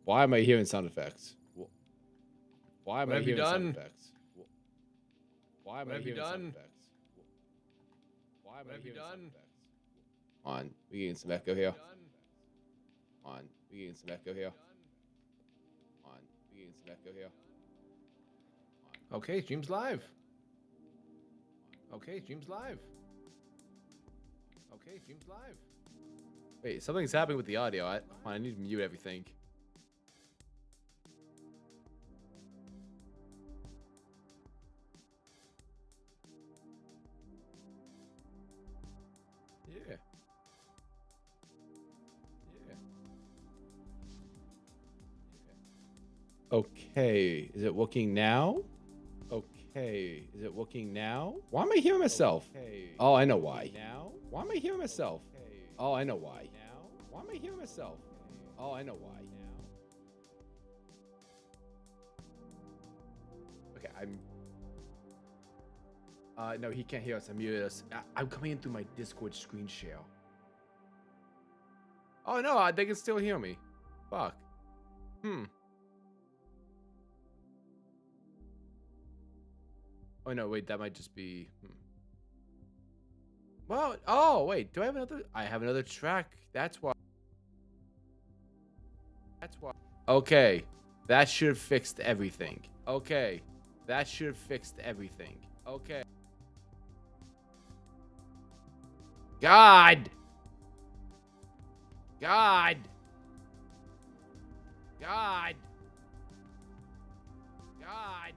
Why am I hearing sound effects? Why am I What have you hearing sound done? effects? Why am What I have you hearing sound done? effects? Why am What I have you hearing sound done? effects? On, we getting some echo here. Done? On, we getting some echo here. On, we getting some echo here. Okay, stream's live. Okay, stream's live. Okay, stream's live. Wait, something's happening with the audio. I need to mute everything. Yeah. Okay, is it working now? Okay, is it working now? Why am I hearing myself? Okay. Oh, I know why. Now? Why am I hearing myself? Okay. Oh, I know why. Now? Why am I hearing myself? Oh, I know why. Now? Okay, no, he can't hear us. I muted us. I'm coming in through my Discord screen share. Oh, no, they can still hear me. Fuck. Oh, no, wait, that might just be... Well, oh, wait, do I have another... I have another track. That's why. Okay, that should have fixed everything. Okay, that should have fixed everything. Okay. God! God! God! God!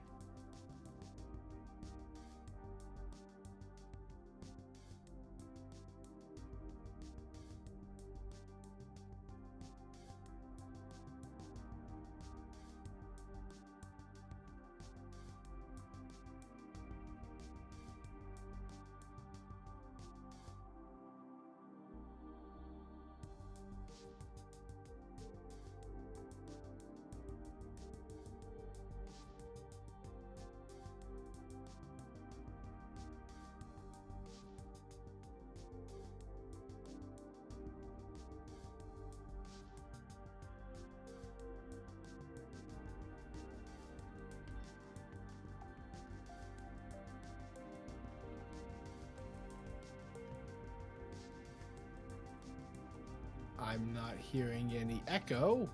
I'm not hearing any echo.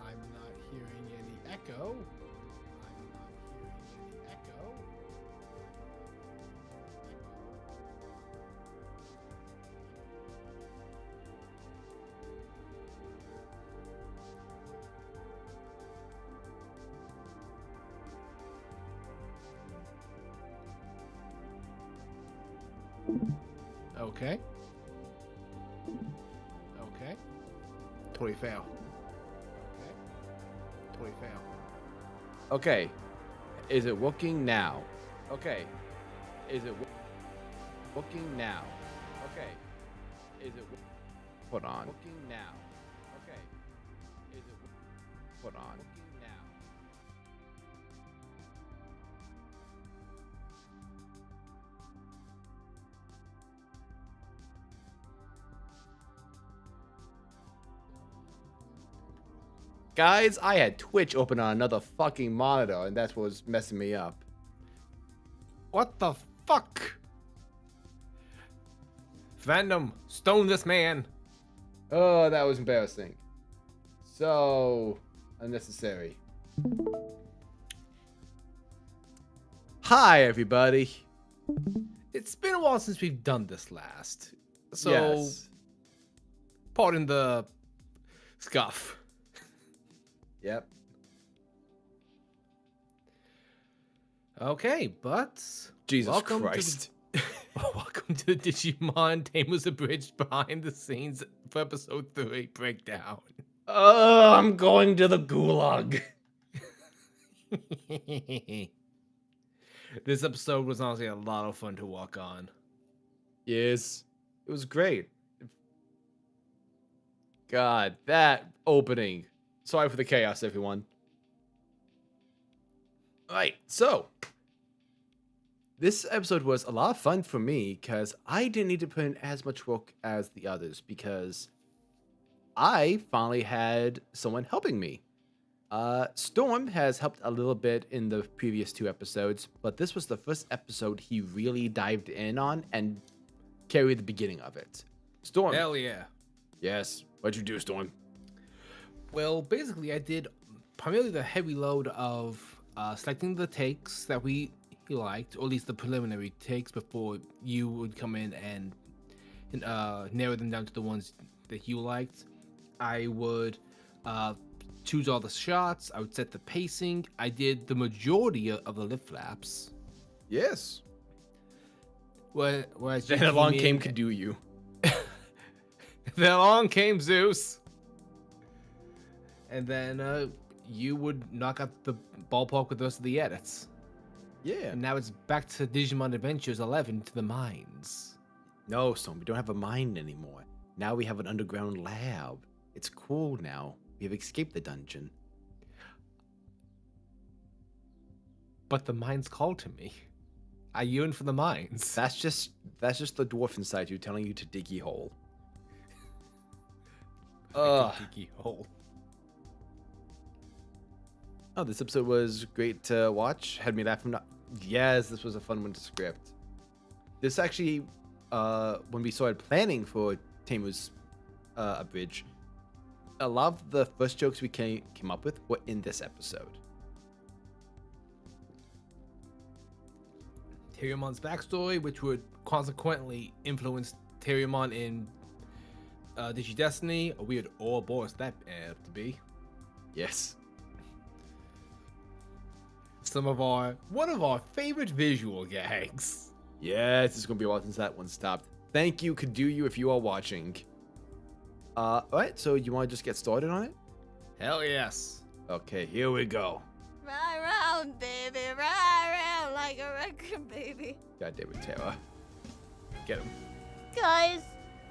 I'm not hearing any echo. I'm not hearing any echo. Okay. Okay. Totally fail. Okay. Totally fail. Okay, is it working now? Okay, is it working now? Okay, is it hold on? Working now? Okay, is it hold on? Working now? Guys, I had Twitch open on another fucking monitor, and that's what was messing me up. What the fuck? Fandom, stone this man. Oh, that was embarrassing. So unnecessary. Hi, everybody. It's been a while since we've done this last. So, yes. Pardon the scuff. Yep. Okay, but Jesus Christ. Welcome to the Digimon Tamers Abridged behind the scenes for episode 3 breakdown. I'm going to the gulag. This episode was honestly a lot of fun to walk on. Yes. It was great. God, that opening. Sorry for the chaos, everyone. Alright, so this episode was a lot of fun for me because I didn't need to put in as much work as the others because I finally had someone helping me. Storm has helped a little bit in the previous 2 episodes, but this was the first episode he really dived in on and carried the beginning of it. Storm. Hell yeah. Yes. What'd you do, Storm? Well, basically, I did primarily the heavy load of selecting the takes that he liked, or at least the preliminary takes, before you would come in and narrow them down to the ones that you liked. I would choose all the shots. I would set the pacing. I did the majority of the lip flaps. Yes. Whereas Then along came Kazu. Then along came Zeus. And then you would knock out the ballpark with the rest of the edits. Yeah. And now it's back to Digimon Adventures 11 to the mines. No, Storm, we don't have a mine anymore. Now we have an underground lab. It's cool now. We have escaped the dungeon. But the mines called to me. I yearn for the mines. That's just the dwarf inside you telling you to diggy hole. Diggy hole. Oh, this episode was great to watch. Had me laughing. Yes, this was a fun one to script. This actually, when we started planning for Tamers Abridged, a lot of the first jokes we came up with were in this episode. Terriermon's backstory, which would consequently influence Terriermon in Digi-Destiny, a weird Ouroboros that to be. Yes. One of our favorite visual gags. Yes, it's gonna be a while since that one stopped. Thank you, Kazu, if you are watching. Alright, so you wanna just get started on it? Hell yes. Okay, here we go. Ride around, baby, ride around like a record, baby. God damn it, Tara. Get him. Guys,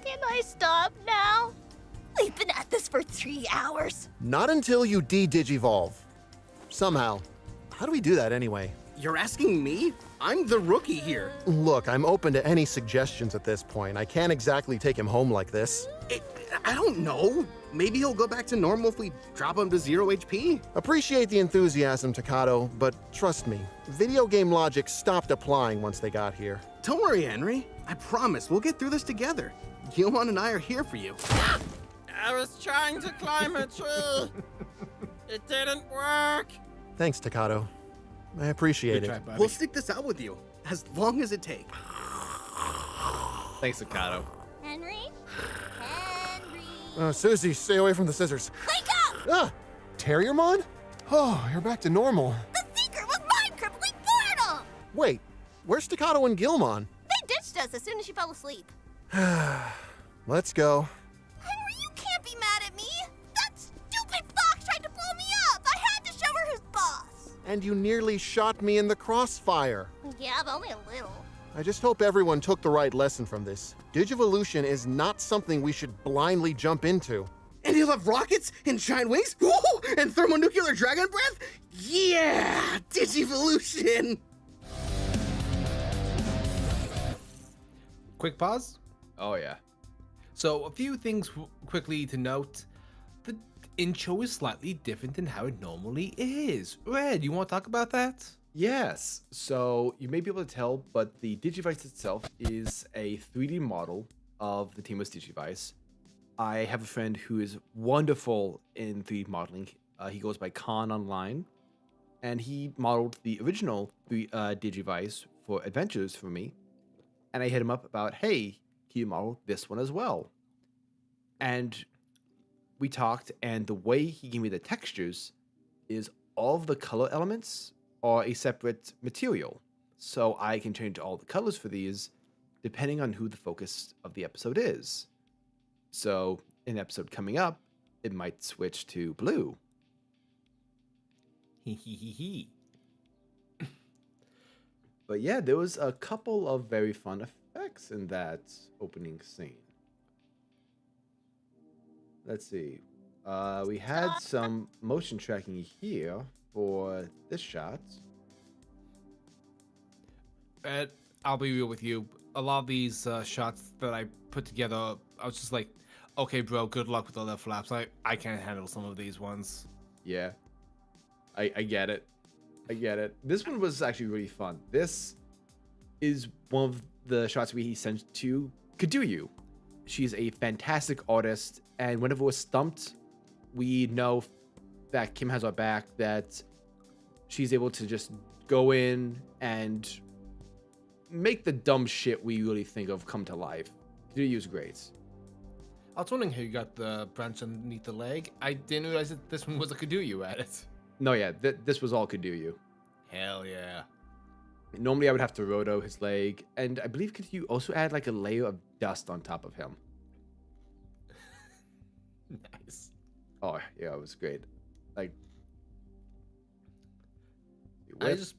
can I stop now? We've been at this for 3 hours. Not until you de-digivolve. Somehow. How do we do that anyway? You're asking me? I'm the rookie here. Look, I'm open to any suggestions at this point. I can't exactly take him home like this. I don't know. Maybe he'll go back to normal if we drop him to 0 HP. Appreciate the enthusiasm, Takato, but trust me, video game logic stopped applying once they got here. Don't worry, Henry. I promise we'll get through this together. Gilmon and I are here for you. I was trying to climb a tree. It didn't work. Thanks, Takato. I appreciate Good it. try, buddy. We'll stick this out with you, as long as it takes. Thanks, Akato. Henry? Henry! Susie, stay away from the scissors. Wake up! Ah! Terriermon? Oh, you're back to normal. The secret was mind-crippling portal! Wait, where's Takato and Gilmon? They ditched us as soon as she fell asleep. Let's go. Henry, you can't be mad at me! That stupid fox tried to blow me up! I had to show her who's boss! And you nearly shot me in the crossfire. Yeah, but only a little. I just hope everyone took the right lesson from this. Digivolution is not something we should blindly jump into. And he'll have rockets and giant wings? Ooh, and thermonuclear dragon breath? Yeah! Digivolution! Quick pause. Oh, yeah. So, a few things quickly to note. The intro is slightly different than how it normally is. Red, you want to talk about that? Yes, so you may be able to tell, but the Digivice itself is a 3D model of the Tamers Digivice. I have a friend who is wonderful in 3D modeling. He goes by Khan online, and he modeled the original Digivice for Adventures for me. And I hit him up about, hey, can you model this one as well? And we talked, and the way he gave me the textures is all of the color elements are a separate material. So I can change all the colors for these depending on who the focus of the episode is. So in the episode coming up, it might switch to blue. But yeah, there was a couple of very fun effects in that opening scene. Let's see. We had some motion tracking here for this shot. Ed, I'll be real with you. A lot of these shots that I put together, I was just like, okay, bro, good luck with all the flaps. I can't handle some of these ones. Yeah. I get it. I get it. This one was actually really fun. This is one of the shots we sent to Kazu. She's a fantastic artist, and whenever we're stumped, we know that Kim has our back, that she's able to just go in and make the dumb shit we really think of come to life. Kazu is great. I was wondering how you got the branch underneath the leg. I didn't realize that this one was a Kaduyu at it. No, yeah, this was all Kazu. Hell yeah. Normally, I would have to roto his leg, and I believe Kazu also add like a layer of dust on top of him. Nice. Oh, yeah, it was great. Like, I just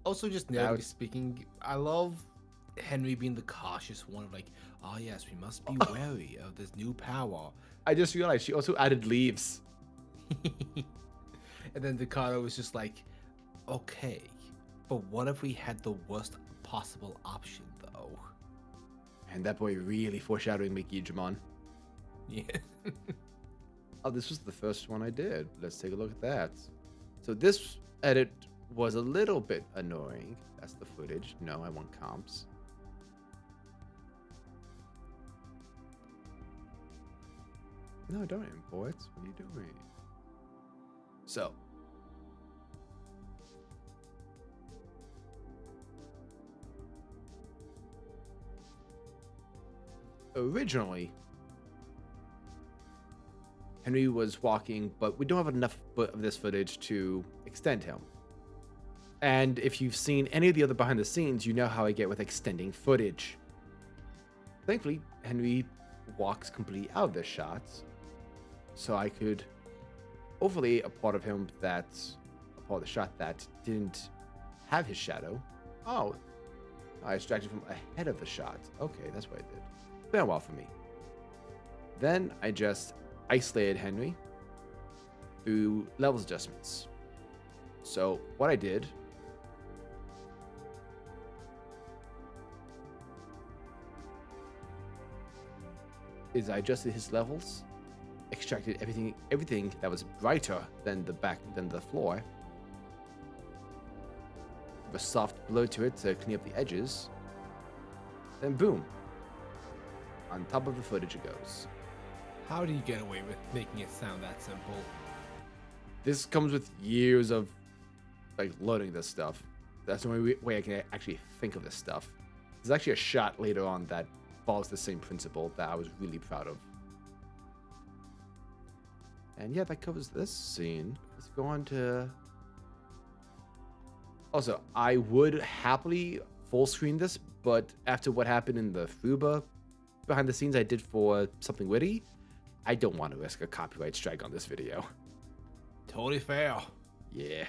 narratively speaking, I love Henry being the cautious one of like, oh yes, we must be wary of this new power. I just realized she also added leaves. And then Dakota was just like, okay, but what if we had the worst possible option though? And that boy really foreshadowing Digimon. Yeah. Oh, this was the first one I did. Let's take a look at that. So this edit was a little bit annoying. That's the footage. No, I want comps. No, don't import. What are you doing? So. Originally, Henry was walking, but we don't have enough of this footage to extend him. And if you've seen any of the other behind the scenes, you know how I get with extending footage. Thankfully, Henry walks completely out of this shot, so I could overlay a part of him a part of the shot that didn't have his shadow. Oh, I extracted from ahead of the shot. Okay, that's what I did. Been a while for me. Then I just isolated Henry through levels adjustments. So what I did is I adjusted his levels, extracted everything that was brighter than the floor, with a soft blur to it to clean up the edges. Then boom, on top of the footage it goes. How do you get away with making it sound that simple? This comes with years of like loading this stuff. That's the only way I can actually think of this stuff. There's actually a shot later on that follows the same principle that I was really proud of. And yeah, that covers this scene. Let's go on to... Also, I would happily full screen this, but after what happened in the Fuba behind the scenes I did for Something Witty, I don't want to risk a copyright strike on this video. Totally fair. Yeah.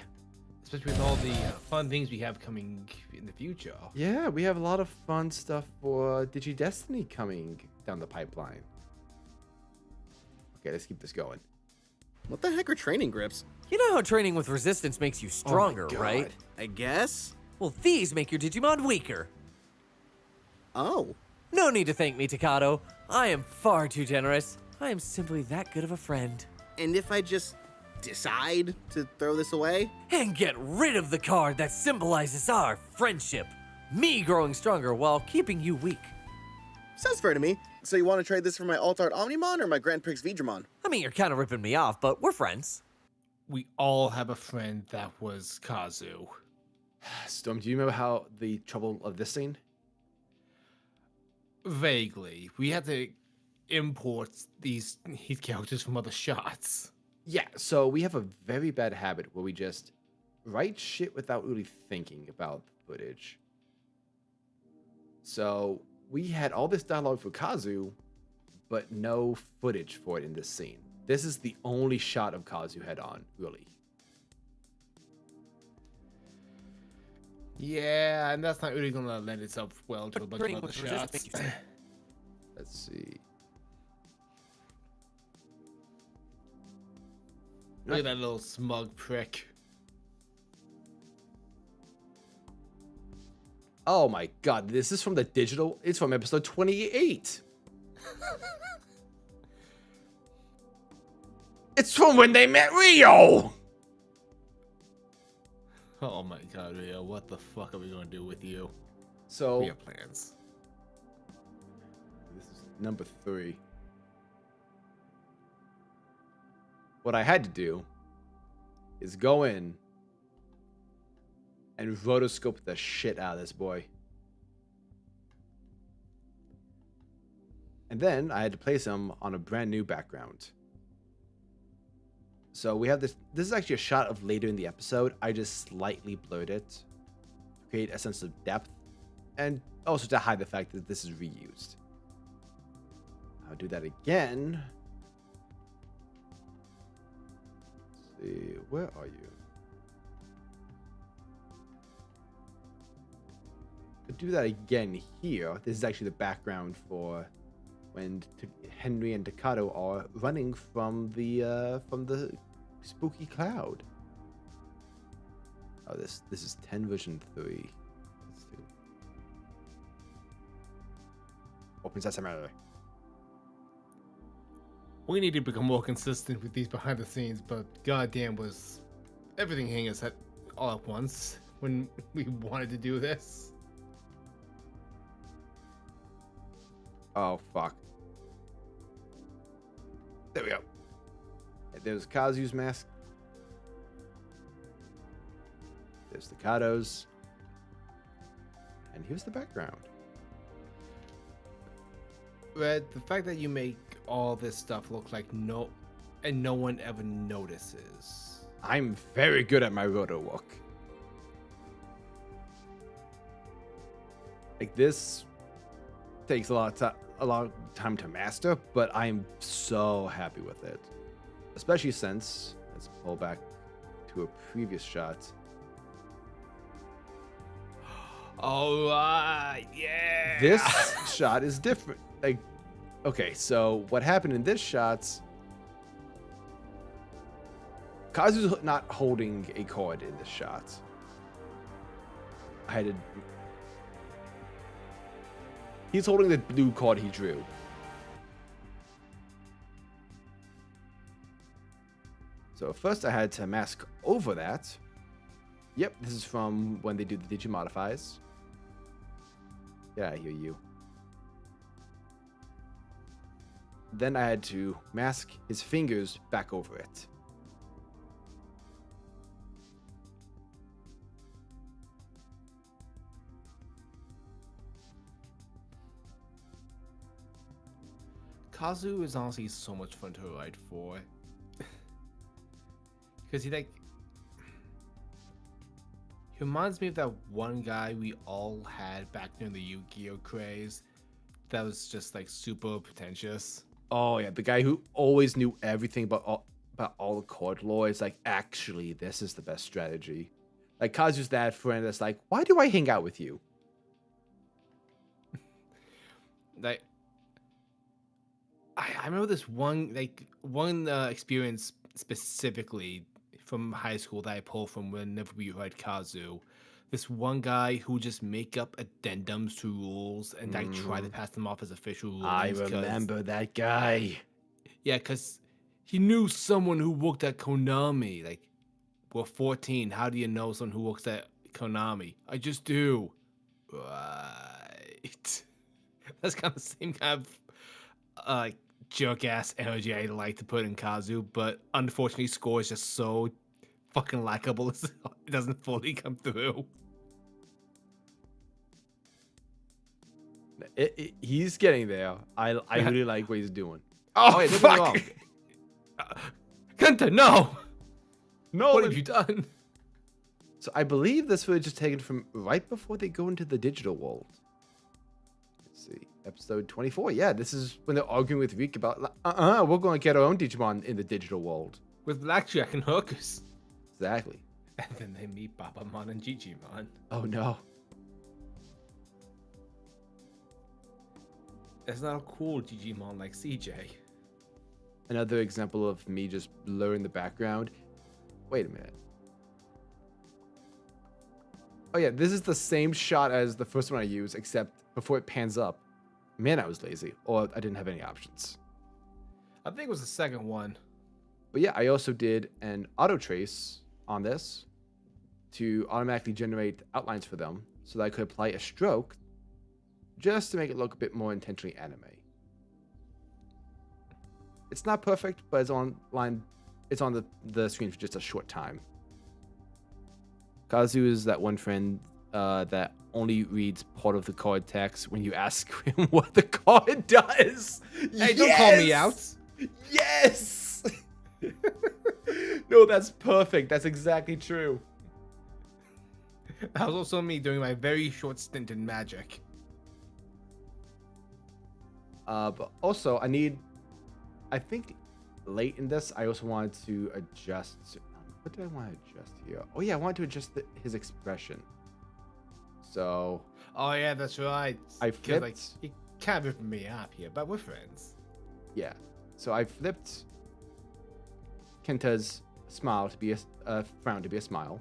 Especially with all the fun things we have coming in the future. Yeah, we have a lot of fun stuff for DigiDestiny coming down the pipeline. Okay, let's keep this going. What the heck are training grips? You know how training with resistance makes you stronger, God. right? I guess. Well, these make your Digimon weaker. Oh. No need to thank me, Takato. I am far too generous. I am simply that good of a friend. And if I just decide to throw this away? And get rid of the card that symbolizes our friendship. Me growing stronger while keeping you weak. Sounds fair to me. So you want to trade this for my Alt-Art Omnimon or my Grand Prix Vidramon? I mean, you're kind of ripping me off, but we're friends. We all have a friend that was Kazu. Storm, do you remember how the trouble of this scene? Vaguely. We had to import these characters from other shots. Yeah, so we have a very bad habit where we just write shit without really thinking about the footage. So we had all this dialogue for Kazu, but no footage for it in this scene. This is the only shot of Kazu head on, really. Yeah, and that's not really gonna lend itself well to a bunch of other shots. Let's see. Look at that little smug prick. Oh my god, this is from the digital. It's from episode 28. It's from when they met Rio. Oh my god, Rio, what the fuck are we gonna do with you? So We have plans. this is number 3. What I had to do is go in and rotoscope the shit out of this boy. And then I had to place him on a brand new background. So we have this. This is actually a shot of later in the episode. I just slightly blurred it to create a sense of depth and also to hide the fact that this is reused. I'll do that again. Let's see, where are you? I'll do that again here. This is actually the background for when Henry and Takato are running from the spooky cloud. Oh, this is 10 version 3. Let's see. Open Sesame. We need to become more consistent with these behind the scenes, but goddamn was everything hitting us all at once when we wanted to do this. Oh, fuck. There we go. There's Kazu's mask. There's Takato's. And here's the background. Red, the fact that you make all this stuff look like no one ever notices. I'm very good at my roto work. Like, this takes a long time to master, but I'm so happy with it. Especially since, let's pull back to a previous shot. All right, yeah. This shot is different. Like, okay, so what happened in this shot? Kazu's not holding a card in this shot. He's holding the blue card he drew. So first I had to mask over that. Yep, this is from when they do the Digimodifies. Yeah, I hear you. Then I had to mask his fingers back over it. Kazu is honestly so much fun to write for. Because he reminds me of that one guy we all had back during the Yu-Gi-Oh craze that was just like super pretentious. Oh yeah, the guy who always knew everything about all the card lore. It's like, actually, this is the best strategy. Like, Kazu's that friend that's like, why do I hang out with you? Like, I remember this one experience specifically from high school that I pulled from whenever we read Kazu. This one guy who just make up addendums to rules and like try to pass them off as official rules. I remember that guy. Yeah, because he knew someone who worked at Konami. Like, we're 14. How do you know someone who works at Konami? I just do. Right. That's kind of the same kind of jerk ass energy I like to put in Kazu, but unfortunately, Score is just so fucking likable. It doesn't fully come through. He's getting there. I really like what he's doing. Oh, wait, fuck! Kenta, no! No, What have you done? So I believe this footage is taken from right before they go into the digital world. Let's see, episode 24. Yeah, this is when they're arguing with Reek about, we're going to get our own Digimon in the digital world. With Blackjack and hookers. Exactly. And then they meet Babamon and Digimon. Oh no. That's not a cool Digimon like CJ. Another example of me just blurring the background. Wait a minute. Oh yeah, this is the same shot as the first one I used, except before it pans up. Man, I was lazy, or I didn't have any options. I think it was the second one. But yeah, I also did an auto trace on this. to automatically generate outlines for them so that I could apply a stroke just to make it look a bit more intentionally anime. It's not perfect, but it's on the screen for just a short time. Kazu is that one friend that only reads part of the card text when you ask him what the card does. Hey, don't call me out. Yes! No, that's perfect. That's exactly true. That was also me during my very short stint in Magic. But also, I think late in this, I also wanted to adjust. What did I want to adjust here? Oh yeah, I wanted to adjust his expression. So. Oh yeah, that's right. I 'Cause, flipped. like, you can't rip me up here, but we're friends. Yeah. So I flipped Kenta's smile to be a frown to be a smile.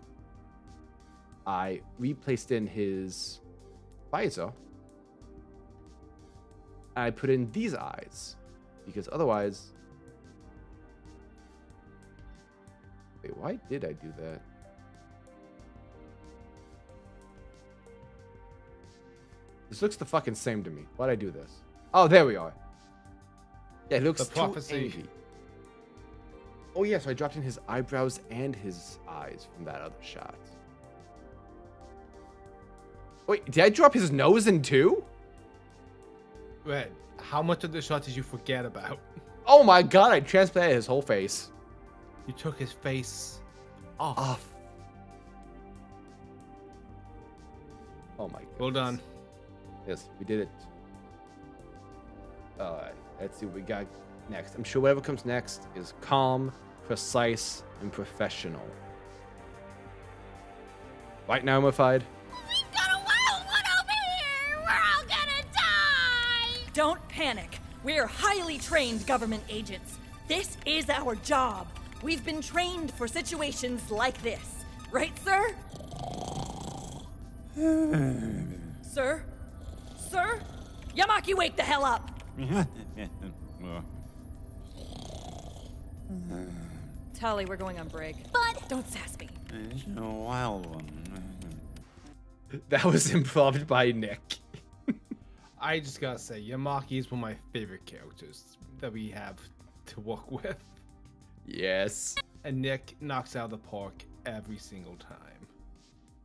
I replaced in his visor. I put in these eyes because otherwise. Wait, why did I do that? This looks the fucking same to me. Why'd I do this? Oh, there we are. Yeah, it looks The too prophecy. angry. Oh yeah, so I dropped in his eyebrows and his eyes from that other shot. Wait, did I drop his nose in too? Red, how much of the shot did you forget about? Oh my god, I transplanted his whole face. You took his face off. Off. Oh my god. Well done. Yes, we did it. Alright, let's see what we got next. I'm sure whatever comes next is calm, precise, and professional. Right now, Modified? We've got a wild one over here! We're all gonna die! Don't panic. We're highly trained government agents. This is our job. We've been trained for situations like this. Right, sir? Sir? Sir? Yamaki, wake the hell up! Tali, we're going on break. But Don't sass me. It's a wild one. That was improv by Nick. I just gotta say, Yamaki is one of my favorite characters that we have to work with. Yes. And Nick knocks out of the park every single time.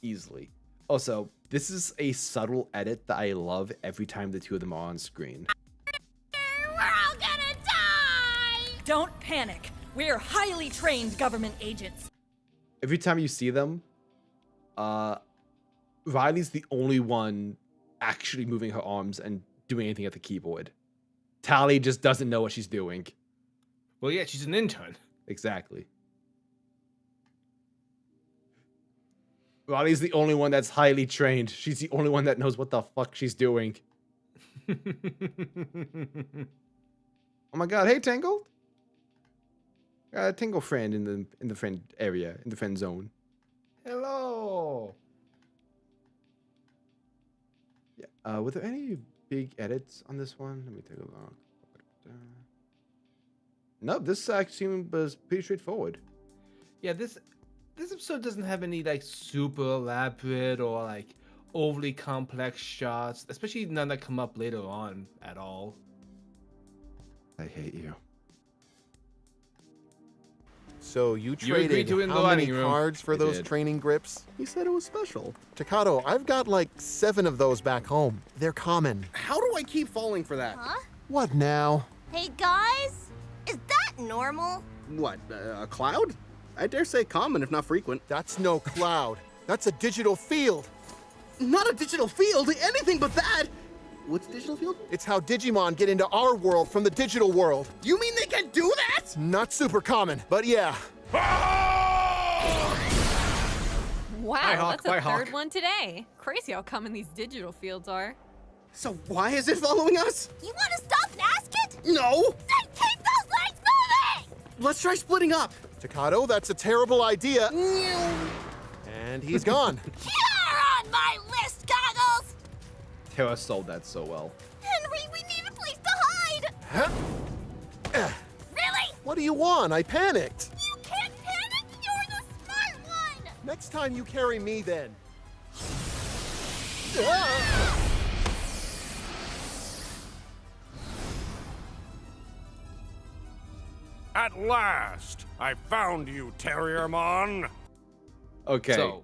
Easily. Also, this is a subtle edit that I love every time the two of them are on screen. we're all gonna die! Don't panic. We're highly trained government agents. Every time you see them, Riley's the only one actually moving her arms and doing anything at the keyboard. Tali just doesn't know what she's doing. Well, yeah, she's an intern. Exactly. Riley's the only one that's highly trained. She's the only one that knows what the fuck she's doing. Oh my god, hey Tangled. Got a Tangle friend in the friend area, in the friend zone. Hello. Yeah. Were there any big edits on this one? Let me take a look. No, this actually was pretty straightforward. Yeah, this episode doesn't have any like super elaborate or like overly complex shots, especially none that come up later on at all. I hate you. So you agreed traded to it in the how many dining room. cards for I those did. training grips? He said it was special. Takato, I've got like 7 of those back home. They're common. How do I keep falling for that? Huh? What now? Hey guys, is that normal? What, a cloud? I dare say common, if not frequent. That's no cloud. That's a digital field. Not a digital field, anything but that! What's digital field? It's how Digimon get into our world from the digital world. You mean they can do that? Not super common, but yeah. Wow, Hawk, that's bye, a Hawk. third one today. Crazy how common these digital fields are. So why is it following us? You wanna stop and ask it? No! Then keep those legs moving! Let's try splitting up. Takato, that's a terrible idea. And he's gone. You're on my list, Goggles! Tara sold that so well. Henry, we need a place to hide! Really? What do you want? I panicked. You can't panic! You're the smart one! Next time you carry me then. At last, I found you, Terriermon. Okay. So,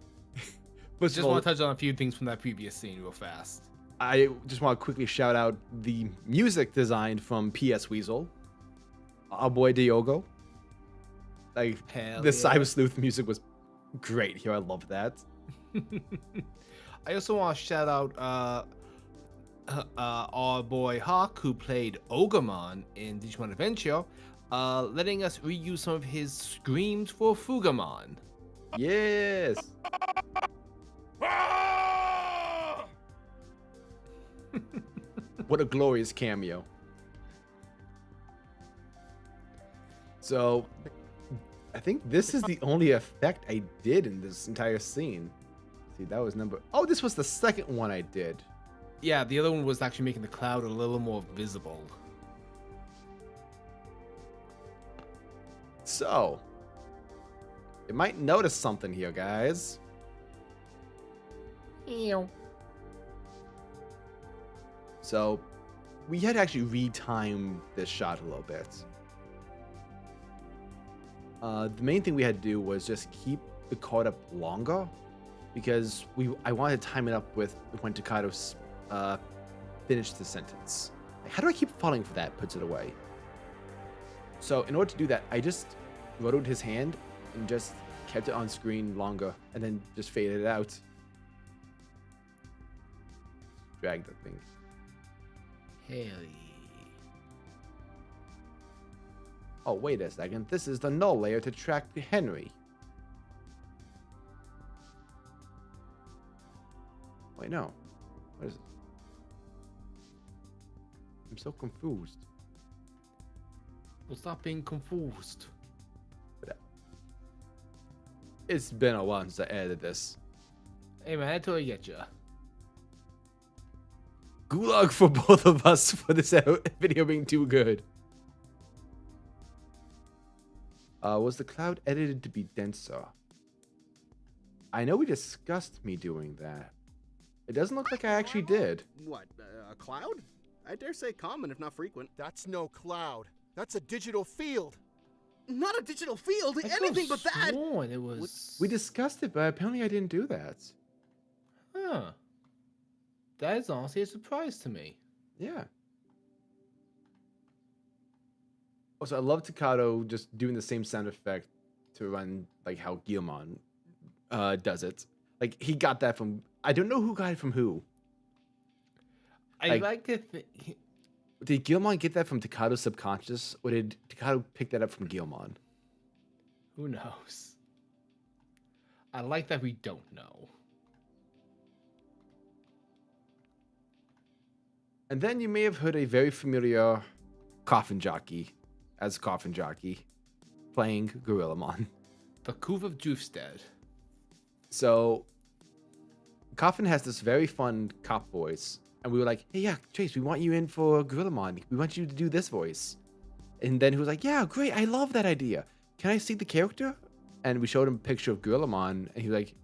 First just of all, want to touch on a few things from that previous scene real fast. I just want to quickly shout out the music designed from P.S. Weasel, our boy Diogo. Like, Hell the yeah. Cyber Sleuth music was great here. I love that. I also want to shout out our boy Hawk, who played Ogremon in Digimon Adventure, letting us reuse some of his screams for Fugamon. Yes. What a glorious cameo. So, I think this is the only effect I did in this entire scene. See, that was number... Oh, this was the second one I did. Yeah, the other one was actually making the cloud a little more visible. So, you might notice something here, guys. So, we had to actually retime this shot a little bit. The main thing we had to do was just keep the card up longer, because I wanted to time it up with when Takado finished the sentence. How do I keep falling for that? Puts it away. So in order to do that, I just rotoed his hand and just kept it on screen longer, and then just faded it out. Drag the thing. Hell yeah. Oh, wait a second. This is the null layer to track the Henry. Wait, no. What is it? I'm so confused. Well, stop being confused. It's been a while since I edited this. Hey man, I totally get ya. Gulag for both of us for this video being too good. Was the cloud edited to be denser? I know we discussed me doing that. It doesn't look like I actually did. What, a cloud? I dare say common, if not frequent. That's no cloud. That's a digital field. Not a digital field, anything but that! It was... We discussed it, but apparently I didn't do that. Huh. That is honestly a surprise to me. Yeah. Also, I love Takado just doing the same sound effect to run like how Gilmon does it. Like, he got that from... I don't know who got it from who. I like to think... Did Gilmon get that from Takado's subconscious, or did Takado pick that up from Gilmon? Who knows? I like that we don't know. And then you may have heard a very familiar Coffin Jockey as Coffin Jockey playing Gorillamon. The Cove of Jufstead. So, Coffin has this very fun cop voice. And we were like, hey, yeah, Chase, we want you in for Gorillamon. We want you to do this voice. And then he was like, yeah, great. I love that idea. Can I see the character? And we showed him a picture of Gorillamon. And he was like,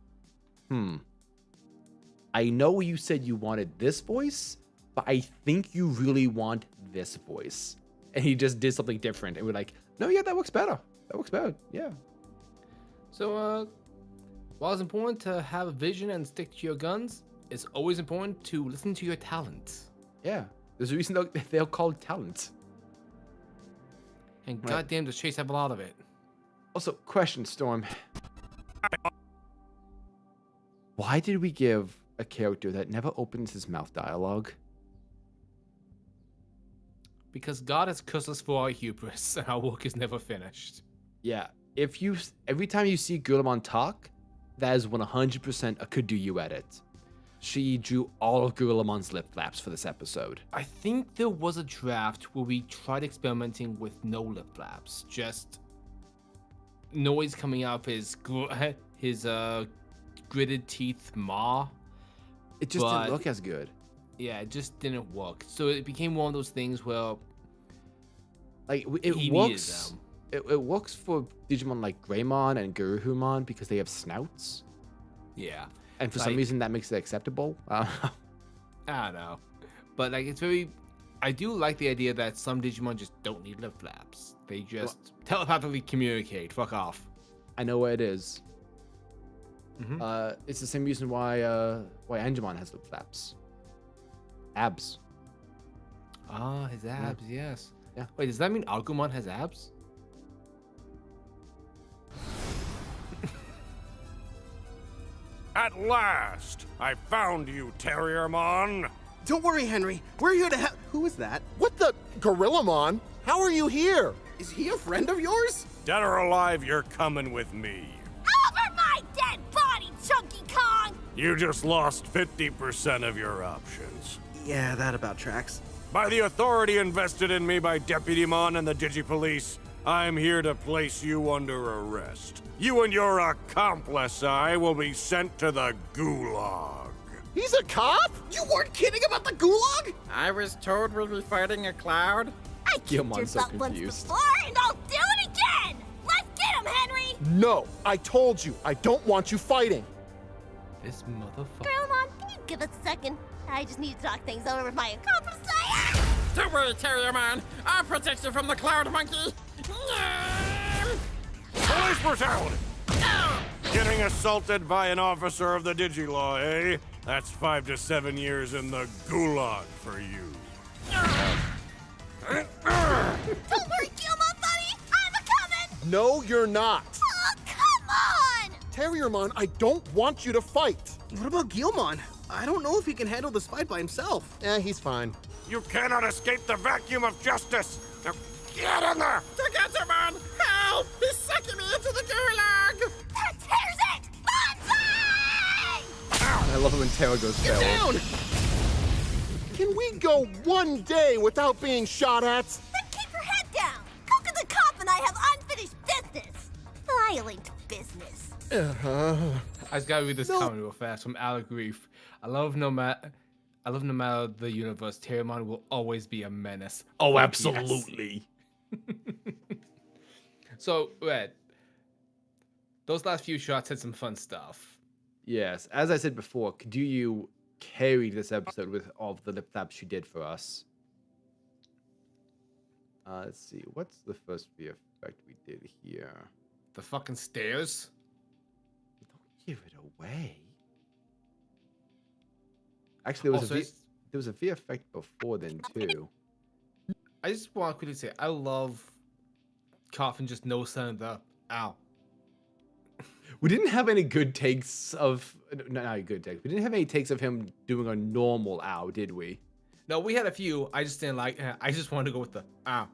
I know you said you wanted this voice, but I think you really want this voice. And he just did something different. And we're like, no, yeah, that works better. That works better. Yeah. So, while it's important to have a vision and stick to your guns, it's always important to listen to your talent. Yeah. There's a reason they're called talent. And goddamn, does Chase have a lot of it. Also, question, Storm. Why did we give a character that never opens his mouth dialogue? Because God has cursed us for our hubris, and our work is never finished. Yeah. Every time you see Gorillamon talk, that is 100% a Kaduyu edit. She drew all of Gorillamon's lip flaps for this episode. I think there was a draft where we tried experimenting with no lip flaps, just noise coming out of his gritted teeth maw. It just didn't look as good. Yeah, it just didn't work. So it became one of those things where like it works. it works for Digimon like Greymon and Gorillamon because they have snouts, Yeah. and for some reason that makes it acceptable. I don't know. But like it's very I do like the idea that some Digimon just don't need lip flaps. They just telepathically communicate. Fuck off. I know where it is. Mhm. It's the same reason why Angemon has lip flaps. Abs. Ah, his abs, yes. Yeah. Wait, does that mean Agumon has abs? At last, I found you, Terriermon. Don't worry, Henry. We're here to help. Who is that? What the? Gorillamon? How are you here? Is he a friend of yours? Dead or alive, you're coming with me. Over my dead body, Chunky Kong! You just lost 50% of your options. Yeah, that about tracks. By the authority invested in me by Deputymon and the Digipolice, I'm here to place you under arrest. You and your accomplice, will be sent to the Gulag. He's a cop? You weren't kidding about the gulag? I was told we'd be fighting a cloud. I kicked your Gilmon's so butt once confused. before, and I'll do it again! Let's get him, Henry! No, I told you, I don't want you fighting. This motherfucker. Gorillamon, can you give us a second? I just need to talk things over with my accomplice. Don't worry, Terriermon. I'll protect you from the cloud monkey. Police brutality! Getting assaulted by an officer of the Digilaw, eh? That's 5 to 7 years in the Gulag for you. Don't worry, Gilmon, buddy! I'm a-coming! No, you're not. Oh, come on! Terriermon, I don't want you to fight. What about Gilmon? I don't know if he can handle this fight by himself. He's fine. You cannot escape the vacuum of justice! Now get in there! Togethermon! Help! He's sucking me into the gulag! That tears it! Bonsai! I love it when Terra goes Get feral. down! Can we go one day without being shot at? Then keep your head down! Cook the cop and I have unfinished business! Violent business. I just gotta read this comment real fast from Alec Reef. I love no matter the universe, Terriermon will always be a menace. Oh, absolutely. So, Red, those last few shots had some fun stuff. Yes, as I said before, you carried this episode with all of the lip flaps you did for us. Let's see, what's the first VFX we did here? The fucking stairs? Don't give it away. Actually, there was a VFX before then too. I just want to quickly say, I love Coffin just no sound the ow. We didn't have any good takes of not good takes. We didn't have any takes of him doing a normal ow, did we? No, we had a few. I just didn't like. I just wanted to go with the ow.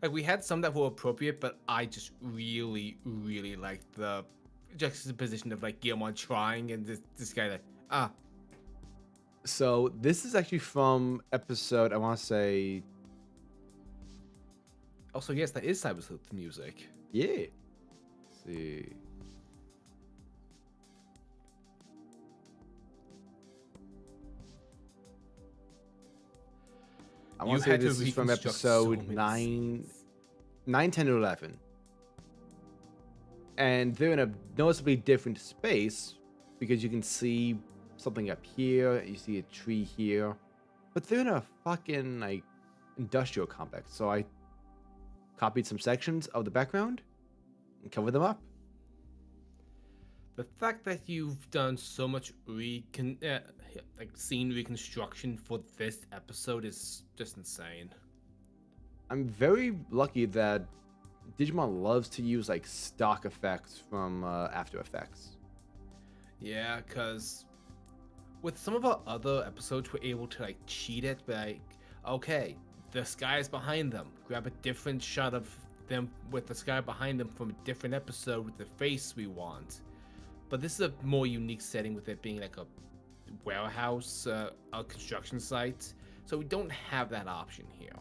Like we had some that were appropriate, but I just really, really liked the juxtaposition of like Gilmon trying and this guy like ah. So this is actually from episode, I want to say. Also, yes, that is Cybersloop music. Yeah. Let's see. I want to say this is from episode 9, 10, and 11. And they're in a noticeably different space because you can see something up here, you see a tree here, but they're in a fucking like industrial complex. So I copied some sections of the background and covered them up. The fact that you've done so much scene reconstruction for this episode is just insane. I'm very lucky that Digimon loves to use like stock effects from After Effects. Yeah, because with some of our other episodes, we're able to like cheat it, like, okay, the sky is behind them. Grab a different shot of them with the sky behind them from a different episode with the face we want. But this is a more unique setting with it being like a warehouse, a construction site. So we don't have that option here.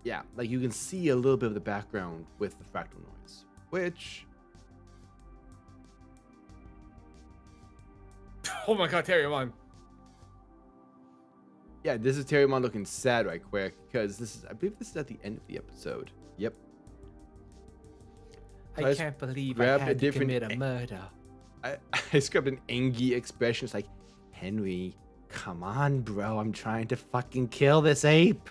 Yeah, like you can see a little bit of the background with the fractal noise, which... Oh my god, Terriermon. Yeah, this is Terriermon looking sad right quick, because this is, I believe this is at the end of the episode. Yep. I can't believe I had to commit a murder. I scribbled an angry expression. It's like, Henry, come on, bro. I'm trying to fucking kill this ape.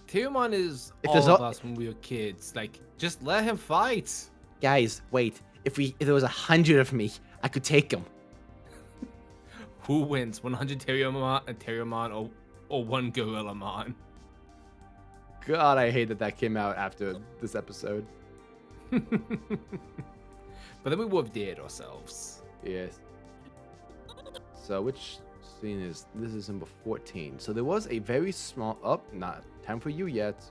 Tyrumon is If all there's of al- us when we were kids. Like, just let him fight. Guys, wait. If there was 100 of me, I could take him. Who wins, 100 Tyrumon or one Gorillamon? God, I hate that came out after this episode. But then we would have dared ourselves. Yes. So which scene is this? Is number 14. So there was a very small not time for you yet.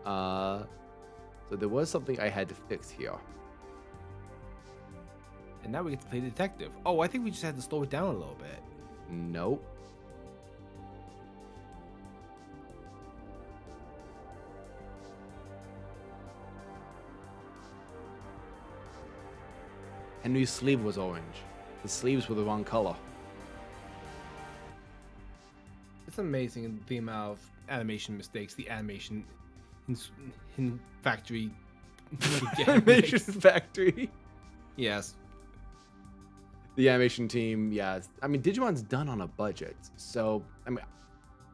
So there was something I had to fix here. And now we get to play detective. Oh, I think we just had to slow it down a little bit. Nope. Henry's sleeve was orange. The sleeves were the wrong color. It's amazing the amount of animation mistakes the animation in factory Animation factory. Yes. The animation team, yeah. I mean, Digimon's done on a budget. So, I mean,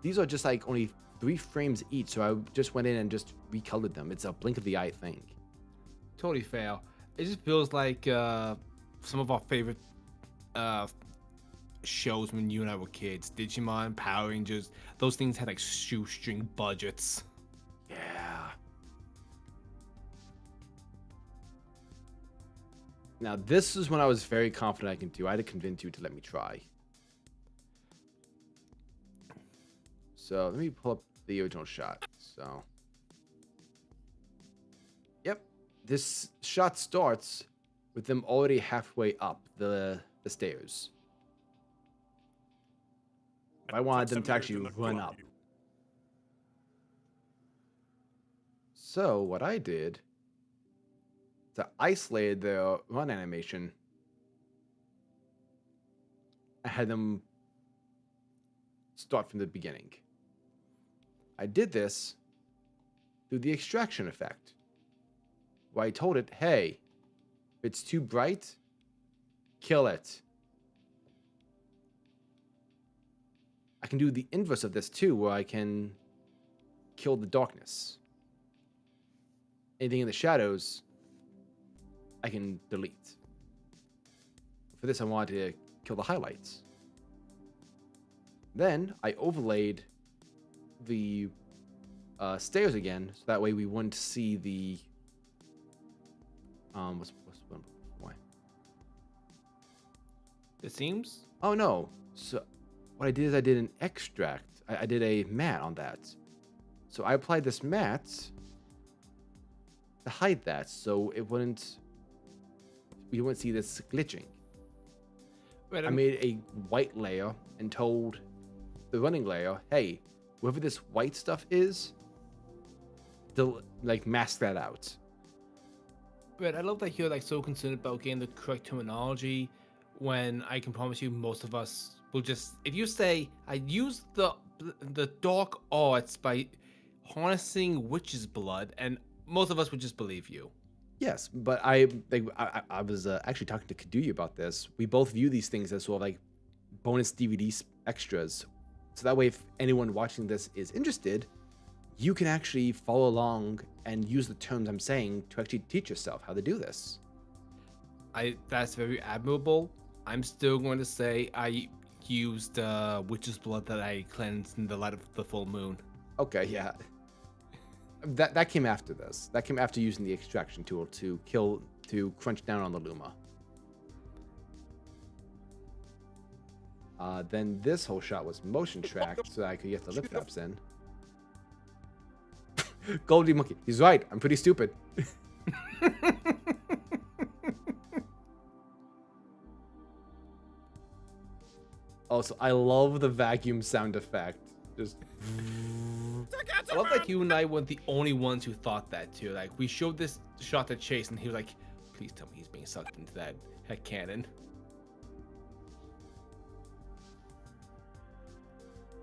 these are just like only 3 frames each. So I just went in and just recolored them. It's a blink of the eye thing. Totally fail. It just feels like some of our favorite shows when you and I were kids. Digimon, Power Rangers, those things had like shoestring budgets. Yeah. Now, this is when I was very confident I can do. I had to convince you to let me try. So, let me pull up the original shot. So, yep. This shot starts with them already halfway up the stairs. I wanted them to actually run up. So, what I did to isolate the run animation, I had them start from the beginning. I did this through the extraction effect, where I told it, hey, if it's too bright, kill it. I can do the inverse of this too, where I can kill the darkness. Anything in the shadows, I can delete. For this, I wanted to kill the highlights. Then I overlaid the stairs again, so that way we wouldn't see the what's why? It seems. Oh no! So what I did is I did an extract. I did a matte on that. So I applied this matte to hide that, so it wouldn't. We wouldn't see this glitching. Right, I made a white layer and told the running layer, hey, whoever this white stuff is, like mask that out. But I love that you're like so concerned about getting the correct terminology when I can promise you most of us will just, if you say, I used the dark arts by harnessing witch's blood, and most of us would just believe you. Yes, but I was actually talking to Kaduya about this. We both view these things as sort of like bonus DVD extras. So that way, if anyone watching this is interested, you can actually follow along and use the terms I'm saying to actually teach yourself how to do this. That's very admirable. I'm still going to say I used witch's blood that I cleansed in the light of the full moon. Okay, yeah. That came after this. That came after using the extraction tool to crunch down on the Luma. Then this whole shot was motion tracked so that I could get the lip flaps in. Goldie Monkey. He's right. I'm pretty stupid. Also, I love the vacuum sound effect. Just. I love that you and I weren't the only ones who thought that too. Like, we showed this shot to Chase, and he was like, "Please tell me he's being sucked into that head cannon."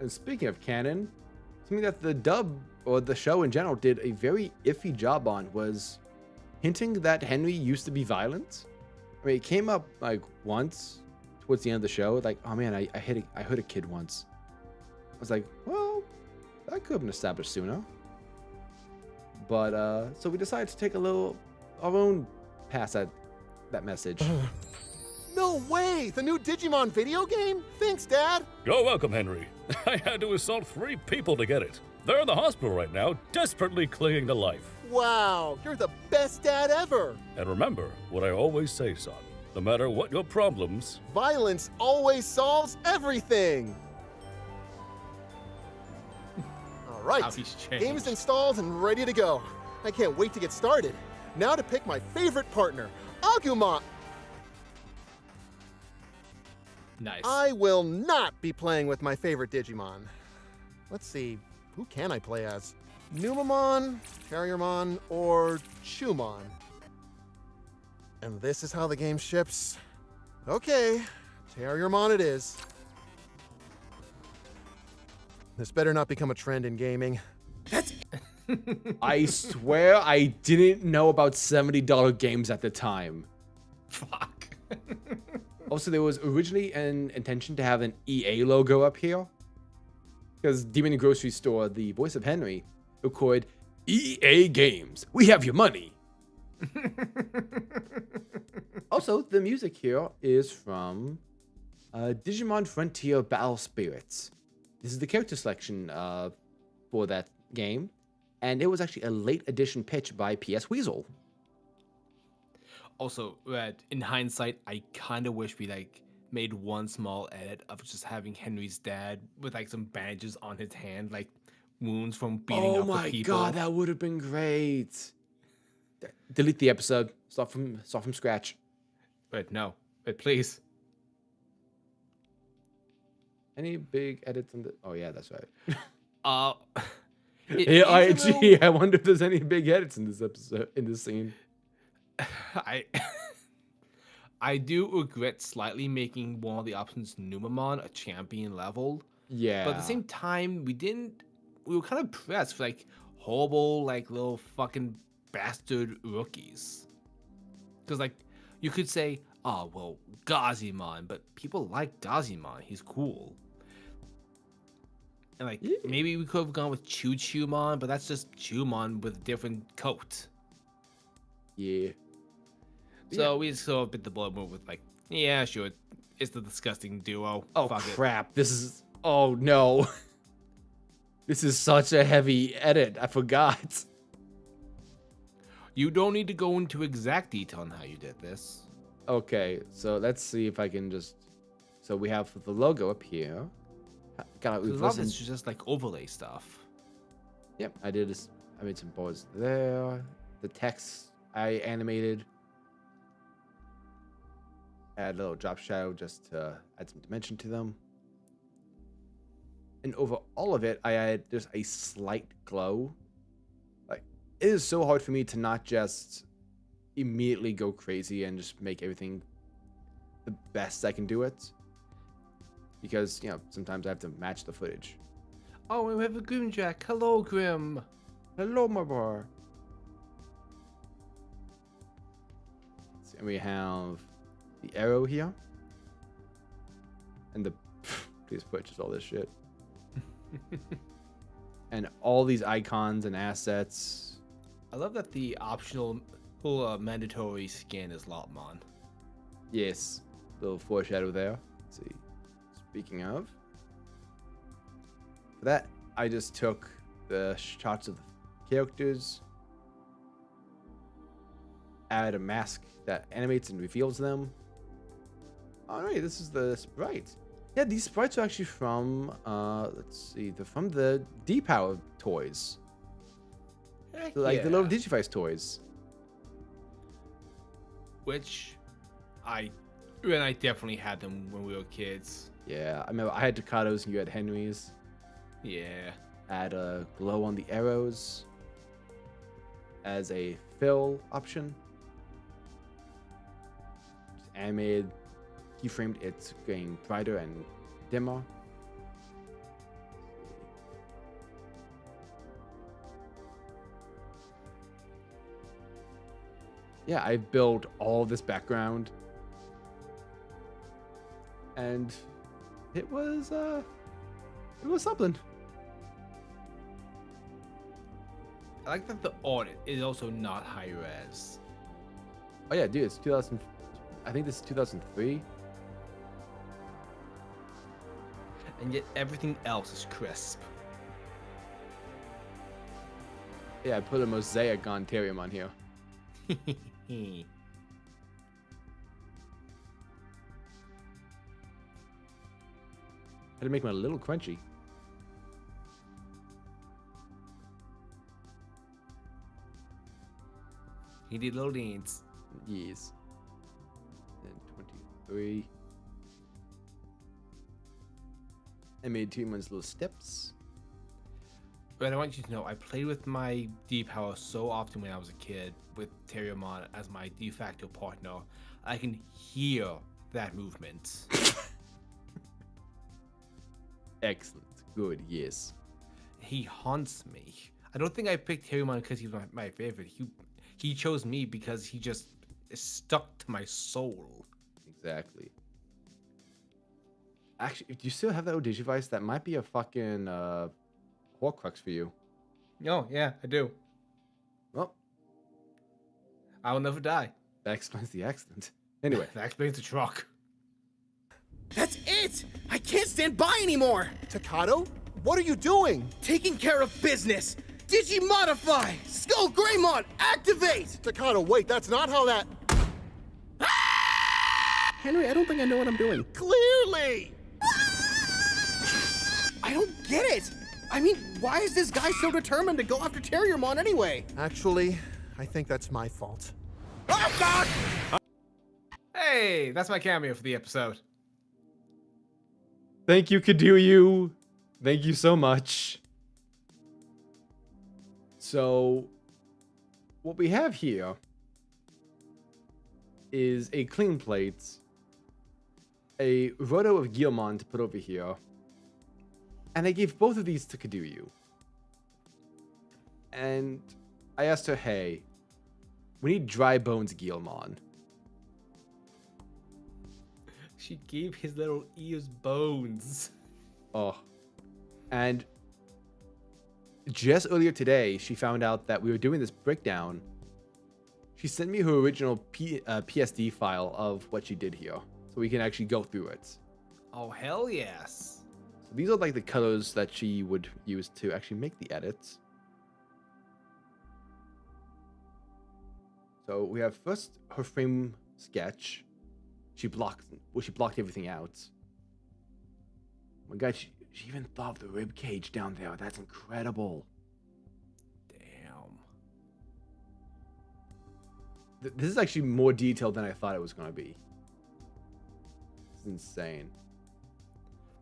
And speaking of cannon, something that the dub or the show in general did a very iffy job on was hinting that Henry used to be violent. I mean, it came up like once towards the end of the show, like, oh man, I hit a kid once. I was like, well, that could have been established sooner. But so we decided to take our own pass at that message. No way! The new Digimon video game? Thanks, Dad! You're welcome, Henry. I had to assault 3 people to get it. They're in the hospital right now, desperately clinging to life. Wow, you're the best dad ever! And remember what I always say, son. No matter what your problems, violence always solves everything! Alright, game is installed and ready to go. I can't wait to get started. Now to pick my favorite partner, Agumon! Nice. I will not be playing with my favorite Digimon. Let's see, who can I play as? Numamon, Terriermon, or Chumon? And this is how the game ships. Okay, Terriermon it is. This better not become a trend in gaming. I swear I didn't know about $70 games at the time. Fuck. Also, there was originally an intention to have an EA logo up here. Because Demon Grocery Store, the voice of Henry, recorded EA Games. We have your money. Also, the music here is from Digimon Frontier Battle Spirits. This is the character selection for that game. And it was actually a late edition pitch by PS Weasel. Also, in hindsight, I kind of wish we made one small edit of just having Henry's dad with some bandages on his hand, like wounds from beating up the people. Oh my god, that would have been great. Delete the episode. Start from scratch. But no, please. Any big edits on the? Oh yeah, that's right. I wonder if there's any big edits in this episode, in this scene. I do regret slightly making one of the options Numamon a champion level. Yeah. But at the same time, we were kind of pressed for horrible little fucking bastard rookies. Because you could say, oh well, Gazimon, but people like Gazimon. He's cool. And maybe we could have gone with Chumon, but that's just Chumon with a different coat. Yeah. So we just sort of bit the bullet move with yeah, sure, it's the disgusting duo. Oh Fuck crap! This is no. This is such a heavy edit. I forgot. You don't need to go into exact detail on how you did this. Okay, so let's see if I can just. So we have the logo up here. A lot of it's just overlay stuff. Yep, I did this. I made some boards there. The text I animated. Add a little drop shadow just to add some dimension to them. And over all of it, I added just a slight glow. It is so hard for me to not just immediately go crazy and just make everything the best I can do it. Because, sometimes I have to match the footage. Oh, and we have a Grimjack. Hello, Grim. Hello, my boy. And we have the arrow here. And please purchase all this shit. And all these icons and assets. I love that the optional mandatory skin is Lotmon. Yes. Little foreshadow there. Let's see. Speaking of. For that, I just took the shots of the characters. Add a mask that animates and reveals them. Oh no, this is the sprite. Yeah, these sprites are actually from let's see, they're from the D-Power toys. The little Digivice toys. Which I definitely had them when we were kids. Yeah, I remember I had Ducatos and you had Henry's. Yeah. Add a glow on the arrows as a fill option. Just animated, keyframed, it's getting brighter and dimmer. yeah, I built all this background, and it was something. I like that the audit is also not high res. Oh yeah, dude, it's 2000. I think this is 2003. And yet everything else is crisp. Yeah, I put a mosaic on Terriermon here. Had to make them a little crunchy. He did little dance. Yes. And 23. I made Terriermon's little steps. But I want you to know, I played with my D-Power so often when I was a kid, with Terriermon as my de facto partner. I can hear that movement. Excellent. Good, yes. He haunts me. I don't think I picked Terriermon because he was my favorite. He chose me because he just is stuck to my soul. Exactly. Actually, do you still have that old Digivice? That might be a fucking Horcrux for you. Oh, yeah, I do. Well, I will never die. that explains the accident. Anyway. That explains the truck. That's it! I can't stand by anymore! Takato, what are you doing? Taking care of business! Digimodify! Skull Greymon, activate! Takato, wait, that's not how that... Henry, I don't think I know what I'm doing. Clearly! I don't get it! I mean, why is this guy so determined to go after Terriermon anyway? Actually, I think that's my fault. Oh, God! Hey, that's my cameo for the episode. Thank you, Kaduyu. Thank you so much. So, what we have here is a clean plate, a roto of Gilmon to put over here, and I gave both of these to Kaduyu. And I asked her, hey, we need dry Bones Gilmon. She gave his little ears bones. Oh. And just earlier today, she found out that we were doing this breakdown. She sent me her original PSD file of what she did here, so we can actually go through it. Oh, hell yes. So these are like the colors that she would use to actually make the edits. So we have first her frame sketch. She blocked everything out. Oh my god, she even thought of the rib cage down there. That's incredible. Damn. This is actually more detailed than I thought it was going to be. It's insane.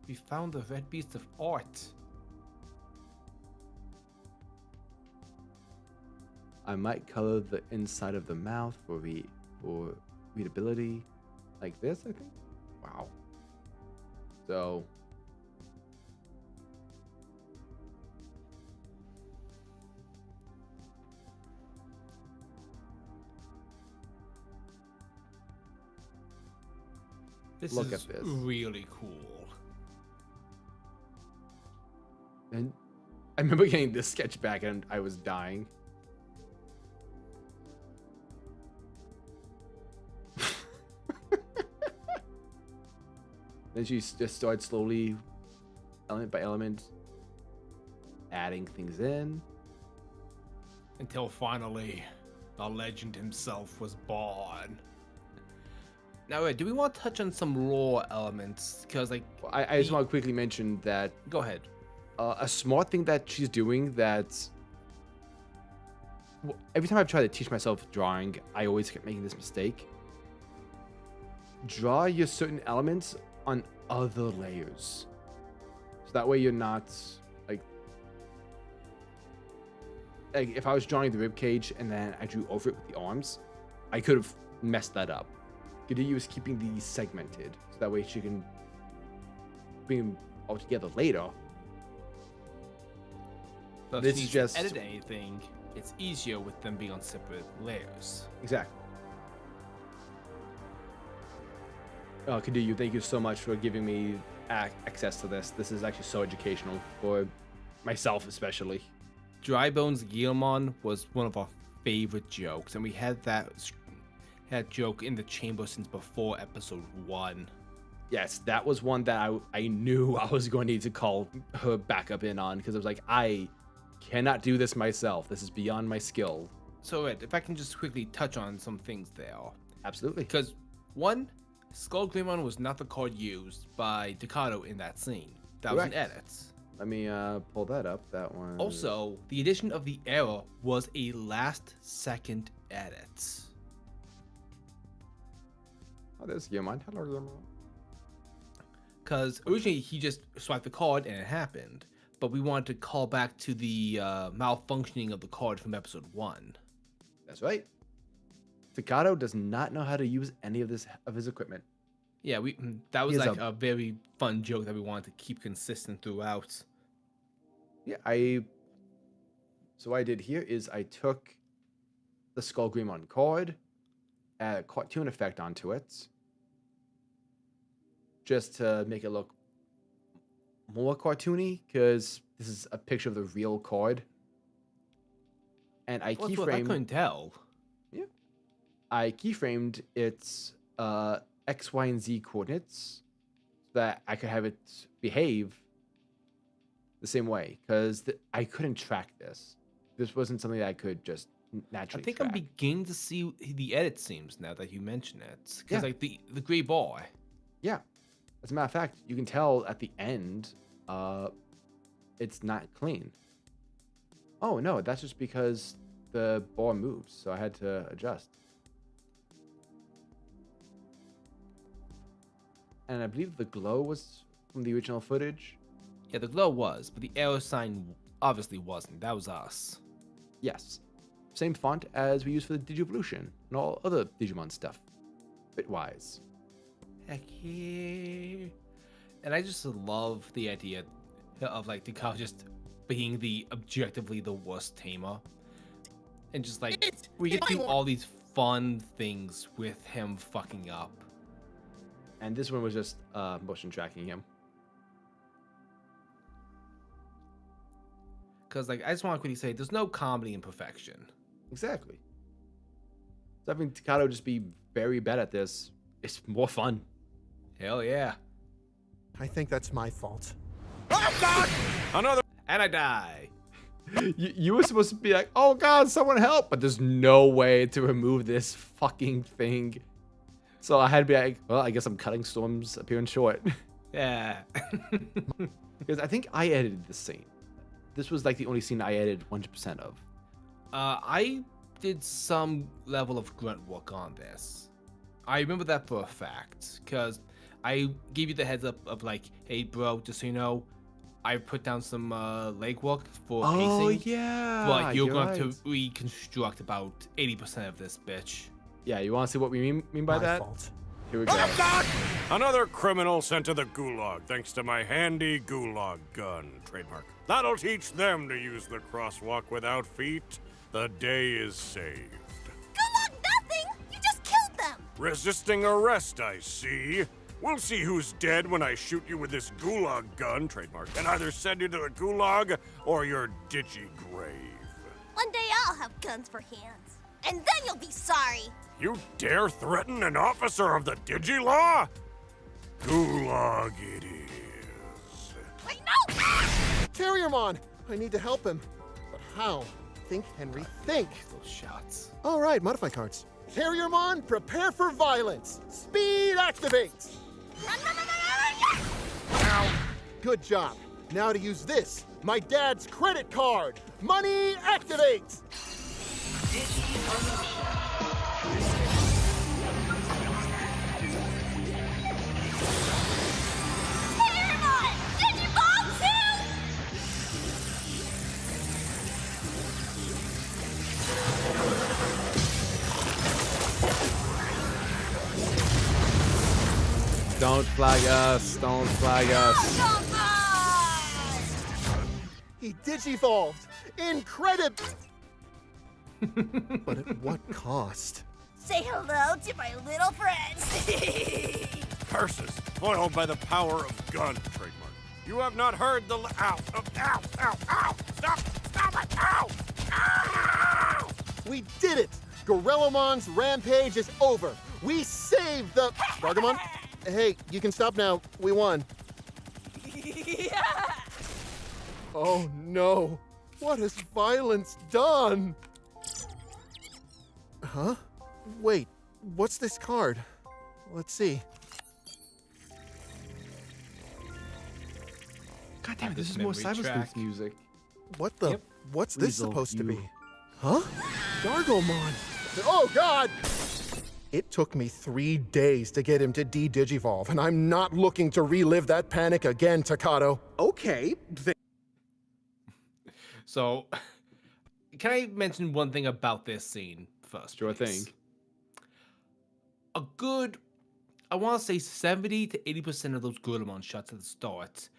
We found the RedBeast of art. I might color the inside of the mouth for readability. Like this, I think. Wow. So look is at this. Really cool. And I remember getting this sketch back and I was dying. Then she just started slowly, element by element, adding things in. Until finally, the legend himself was born. Now, wait, do we want to touch on some raw elements? Because, like, I just want to quickly mention that. Go ahead. A smart thing that she's doing that. Every time I've tried to teach myself drawing, I always kept making this mistake. Draw your certain elements on other layers. So that way you're not like if I was drawing the rib cage and then I drew over it with the arms, I could have messed that up. Kaduyu is keeping these segmented so that way she can bring them all together later. So this if is you just edit anything, it's easier with them being on separate layers. Exactly. Kadu, thank you so much for giving me access to this. This is actually so educational for myself, especially. Dry Bones Gilmon was one of our favorite jokes, and we had that joke in the chamber since before episode 1. Yes, that was one that I knew I was going to need to call her back up in on, because I was like, I cannot do this myself. This is beyond my skill. So, Ed, if I can just quickly touch on some things there. Absolutely. Because, one, Skull Greymon was not the card used by Decado in that scene. That was an edit. Let me pull that up. That one. Also, the addition of the error was a last-second edit. Oh, there's Gilmon. Hello, Gilmon. Because originally he just swiped the card and it happened, but we wanted to call back to the malfunctioning of the card from episode 1. That's right. Decado does not know how to use any of his equipment. Yeah, that was like a very fun joke that we wanted to keep consistent throughout. Yeah, so what I did here is I took the Skull Greymon card, add a cartoon effect onto it, just to make it look more cartoony, because this is a picture of the real card. And I keyframed. I couldn't tell. Yeah, I keyframed its X, Y, and Z coordinates so that I could have it behave the same way, because I couldn't track this. This wasn't something that I could just naturally I think track. I'm beginning to see the edit seams now that you mention it. Because like the gray bar. Yeah. As a matter of fact, you can tell at the end, it's not clean. Oh no, that's just because the bar moves, so I had to adjust. And I believe the glow was from the original footage. Yeah, the glow was, but the arrow sign obviously wasn't. That was us. Yes. Same font as we use for the Digivolution and all other Digimon stuff. Bitwise. Heck yeah. And I just love the idea of like Decado just being the objectively the worst tamer. And just like we get to do all these fun things with him fucking up. And this one was just motion tracking him. Because like I just want to quickly say there's no comedy in perfection. Exactly. So having Decado just be very bad at this, it's more fun. Hell yeah. I think that's my fault. Oh God! Another. And I die. You were supposed to be like, oh God, someone help! But there's no way to remove this fucking thing. So I had to be like, well, I guess I'm cutting Storm's appearance short. Yeah. Because I think I edited this scene. This was like the only scene I edited 100% of. I did some level of grunt work on this. I remember that for a fact, because I gave you the heads up of like, hey bro, just so you know, I put down some legwork for pacing. Oh yeah. But you're going to reconstruct about 80% of this bitch. Yeah, you want to see what we mean by that? Fault. Here we go. Oh God! Another criminal sent to the gulag thanks to my handy gulag gun, trademark. That'll teach them to use the crosswalk without feet. The day is saved. Gulag nothing! You just killed them! Resisting arrest, I see. We'll see who's dead when I shoot you with this gulag gun, trademark, and either send you to the gulag or your digi grave. One day I'll have guns for hands. And then you'll be sorry! You dare threaten an officer of the Digilaw? Gulag it is. Wait, no! Terriermon! I need to help him. But how? Think, Henry, think. Those shots. All right, modify cards. Terriermon, prepare for violence. Speed activate. Ow. Good job. Now to use this, my dad's credit card. Money activate. Digimon! Digimon 2! Don't flag us. Don't flag us. He digivolved. Incredible. But at what cost? Say hello to my little friends. Curses, foiled by the power of gun, trademark. You have not heard the ow, ow, ow, ow! Stop it! Ow! Ow! We did it! Gorillamon's rampage is over. We saved the... Gargamon? Hey, you can stop now. We won. Yeah! Oh no. What has violence done? Huh? Wait, what's this card? Let's see. God damn it, this is more cyberspace music. What the... Yep. What's this Weasel, supposed to you. be? Huh? Gargomon! Oh god! It took me 3 days to get him to de-digivolve, and I'm not looking to relive that panic again, Takato. Okay, So, can I mention one thing about this scene first? Sure please? thing. A good, I want to say 70 to 80% of those Gorillamon shots at the start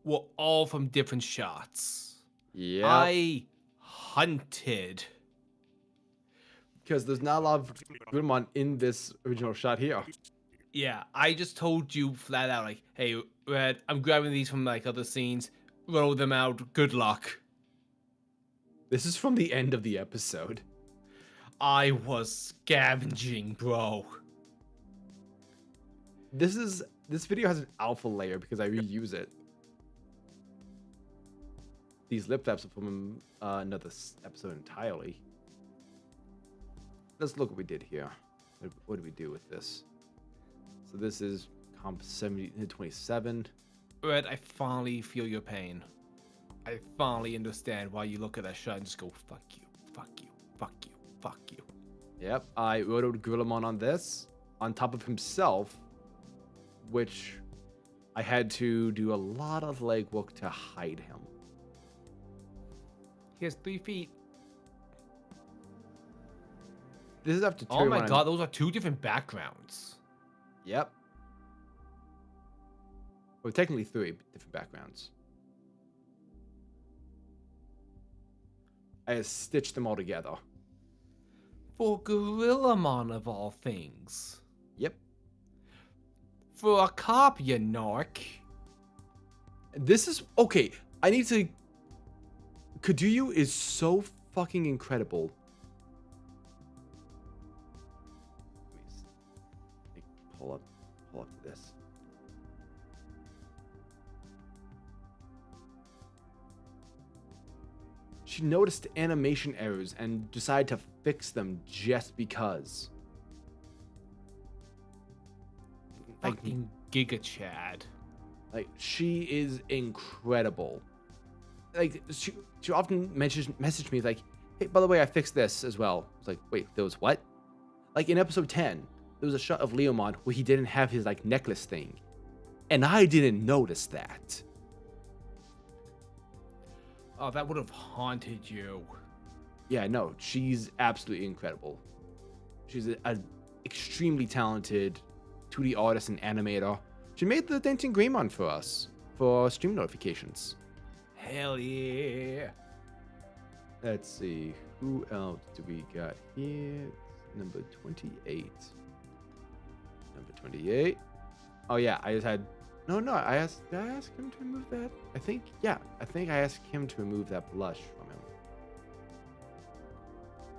were all from different shots. Yeah. I hunted. Because there's not a lot of Gorillamon in this original shot here. Yeah, I just told you flat out, like, hey, Red, I'm grabbing these from, like, other scenes. Roll them out. Good luck. This is from the end of the episode. I was scavenging, bro. This video has an alpha layer because I reuse it. These lip flaps are from another episode entirely. Let's look what we did here. What did we do with this? So this is comp 70 to 27. Red, I finally feel your pain. I finally understand why you look at that shot and just go, fuck you, fuck you, fuck you, fuck you. Yep, I rotoed Gorillamon on this, on top of himself, which I had to do a lot of legwork to hide him. He has 3 feet. This is after Oh my Tyrion- god, those are 2 different backgrounds. Yep. Well, technically 3 different backgrounds. I just stitched them all together. For Gorillamon of all things. Yep. For a cop, you narc. This is okay. I need to. Kaduyu is so fucking incredible. Let me pull up to this. She noticed animation errors and decided to fix them just because. Fucking Giga Chad. Like, she is incredible. Like, she often messaged me like, hey, by the way, I fixed this as well. I was like, wait, there was what? Like, in episode 10, there was a shot of Leomon where he didn't have his, like, necklace thing. And I didn't notice that. Oh, that would have haunted you. Yeah, no, she's absolutely incredible. She's a extremely talented 2D artist and animator. She made the Dancing Greymon for us for stream notifications. Hell yeah. Let's see, who else do we got here? Number 28. Number 28. Oh yeah, I just had. No, did I ask him to remove that? I think I asked him to remove that blush from him.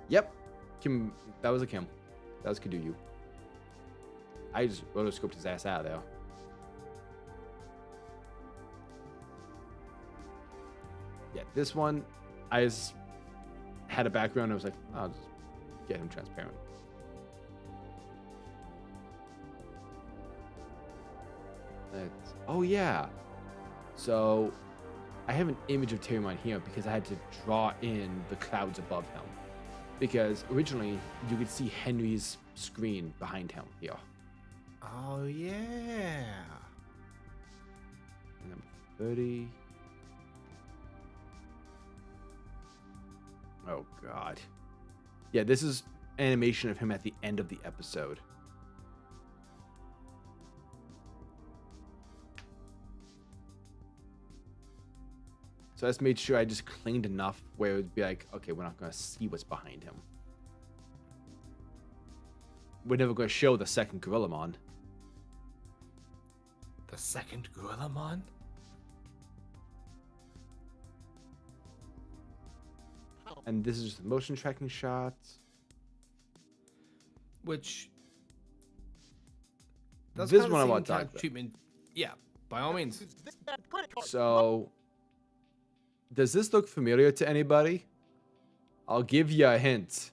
Yep, Kim. That was a Kim. That was Kaduyu. I just rotoscoped his ass out of there. Yeah, this one, I just had a background. I was like, I'll just get him transparent. Oh yeah. So I have an image of Tyrion here because I had to draw in the clouds above him. Because originally you could see Henry's screen behind him here. Oh yeah. Number 30. Oh god. Yeah, this is animation of him at the end of the episode. So I just made sure I just cleaned enough where it would be like, okay, we're not going to see what's behind him. We're never going to show the second Gorillamon. The second Gorillamon? And this is just a motion tracking shot. Which does This kind one I of want the to same talk about. treatment. Yeah, by all means. So, does this look familiar to anybody? I'll give you a hint.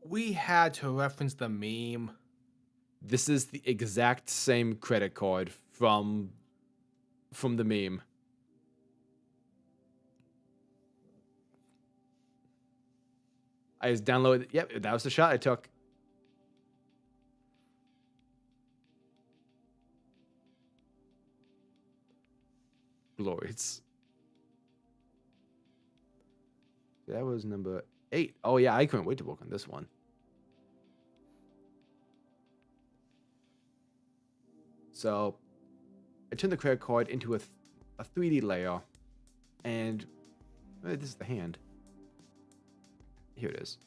We had to reference the meme. This is the exact same credit card from the meme. I just downloaded. Yep, that was the shot I took. Glorious. That was number 8. Oh yeah, I couldn't wait to work on this one. So, I turned the credit card into a 3D layer, and this is the hand. Here it is.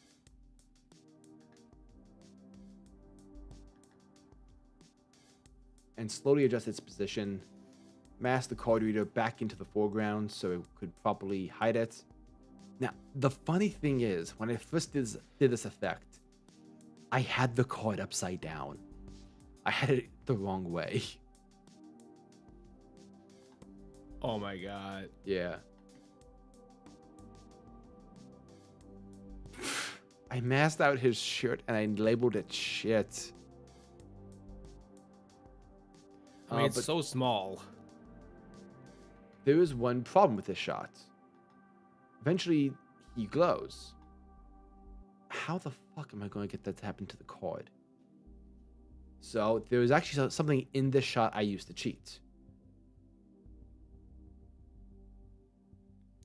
And slowly adjust its position, mask the card reader back into the foreground so it could properly hide it. Now, the funny thing is, when I first did this effect, I had the card upside down. I had it the wrong way. Oh my god. Yeah. I masked out his shirt and I labeled it shit. I mean, it's but so small. there is one problem with this shot. Eventually, he glows. How the fuck am I going to get that to happen to the card? So there was actually something in this shot I used to cheat.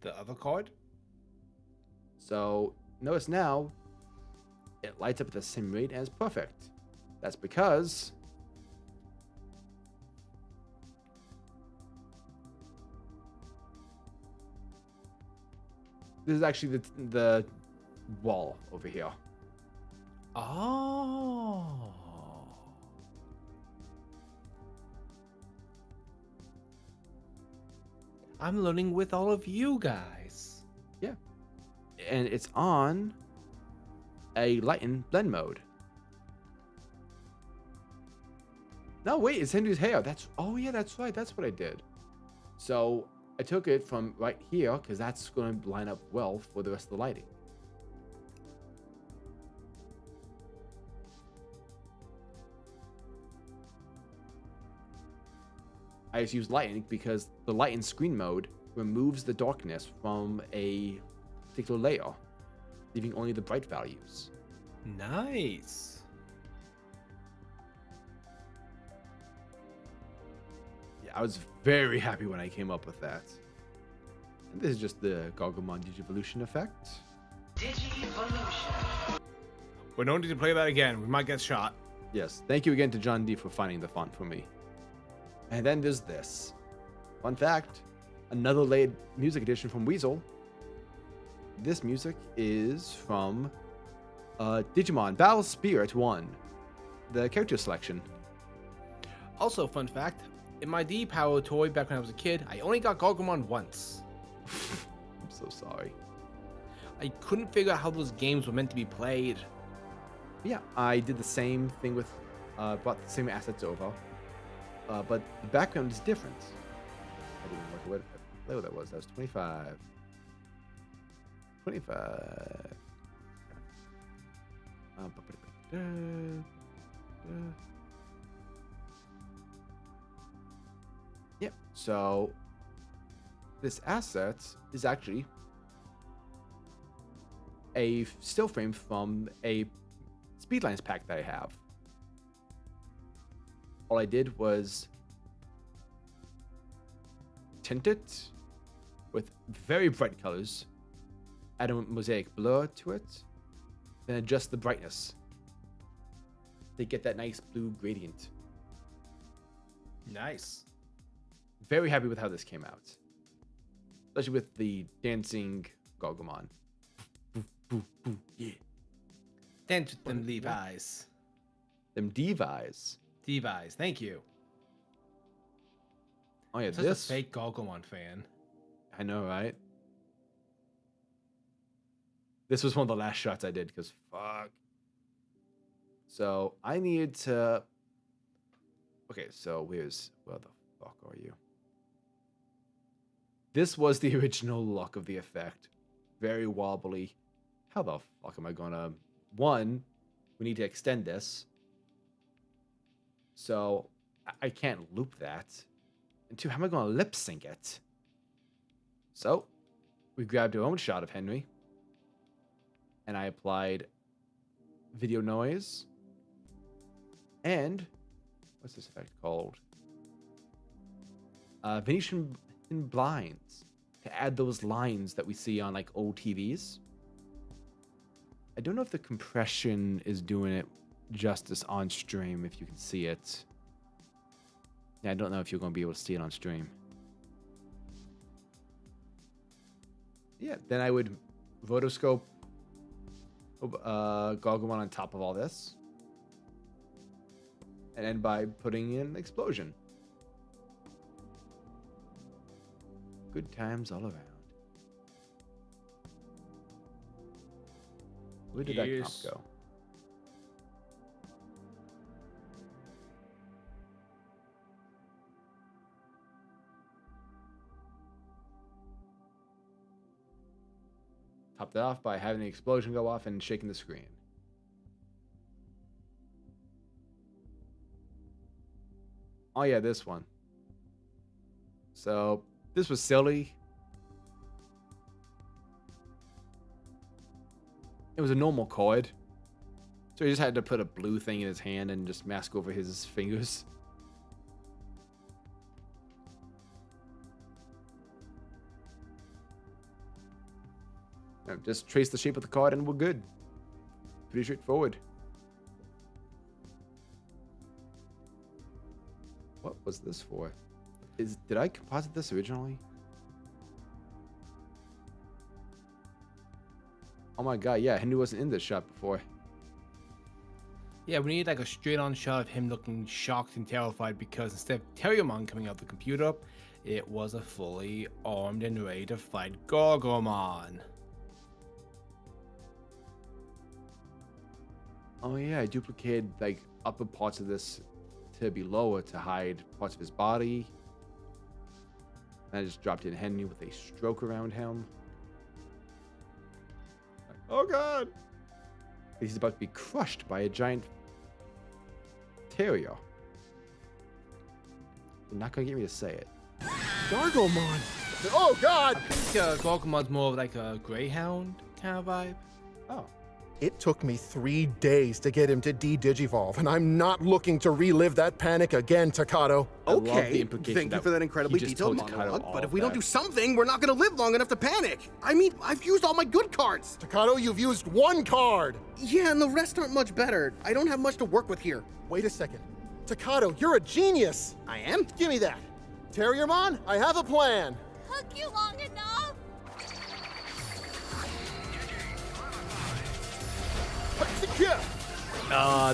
The other card? So notice now, it lights up at the same rate as perfect. That's because this is actually the wall over here. Oh. I'm learning with all of you guys. Yeah. And it's on a lighten blend mode. No, wait, it's Henry's hair. Oh yeah, that's right. That's what I did. So I took it from right here because that's going to line up well for the rest of the lighting. I just use lighting because the lighten screen mode removes the darkness from a particular layer, leaving only the bright values. Nice. Yeah, I was very happy when I came up with that. And this is just the Gorillamon Digivolution effect. We don't need to play that again. We might get shot. Yes, thank you again to John D for finding the font for me. And then there's this. Fun fact, another laid music edition from Weasel. This music is from Digimon Battle Spirit 1, the character selection. Also, fun fact, in my D-Power toy back when I was a kid, I only got Gorillamon once. I'm so sorry. I couldn't figure out how those games were meant to be played. Yeah, I did the same thing with, brought the same assets over. But the background is different. I didn't look at what that was. That was 25. 25. Yep. So this asset is actually a still frame from a Speedlines pack that I have. All I did was tint it with very bright colors, add a mosaic blur to it, then adjust the brightness to get that nice blue gradient. Nice. Very happy with how this came out, especially with the dancing Gorillamon. Yeah. Dance with them Levi's. Them Devi's. Devi's, thank you. Oh yeah, Such this. a fake Gorillamon fan. I know, right? This was one of the last shots I did because fuck. So I needed to. Okay, so where the fuck are you? This was the original look of the effect. Very wobbly. How the fuck am I gonna? One, we need to extend this. So I can't loop that. And two, how am I gonna lip sync it? So we grabbed our own shot of Henry. And I applied video noise. And what's this effect called? Venetian blinds to add those lines that we see on like old TVs. I don't know if the compression is doing it justice on stream, if you can see it. Yeah, I don't know if you're going to be able to see it on stream. Yeah, then I would rotoscope Gorillamon on top of all this. And end by putting in explosion. Good times all around. Where did that comp go? Topped it off by having the explosion go off and shaking the screen. Oh yeah, this one. So this was silly. It was a normal card. So he just had to put a blue thing in his hand and just mask over his fingers. Now, just trace the shape of the card and we're good. Pretty straightforward. What was this for? Did I composite this originally? Oh my god, yeah, Henry wasn't in this shot before. Yeah, we need like a straight-on shot of him looking shocked and terrified because instead of Terriermon coming out the computer, it was a fully armed and ready to fight Gorillamon. Oh yeah, I duplicated like upper parts of this to be lower to hide parts of his body. And I just dropped in Henry with a stroke around him. Oh god! He's about to be crushed by a giant terrier. You're not gonna get me to say it. Gargomon! Oh god! I think Gorillamon's more of like a greyhound kind of vibe. Oh. It took me 3 days to get him to de-digivolve, and I'm not looking to relive that panic again, Takato. Okay, thank you for that incredibly detailed monologue, but if we don't do something, we're not gonna live long enough to panic. I mean, I've used all my good cards. Takato, you've used 1 card. Yeah, and the rest aren't much better. I don't have much to work with here. Wait a second. Takato, you're a genius. I am? Give me that. Terriermon, I have a plan. Took you long enough.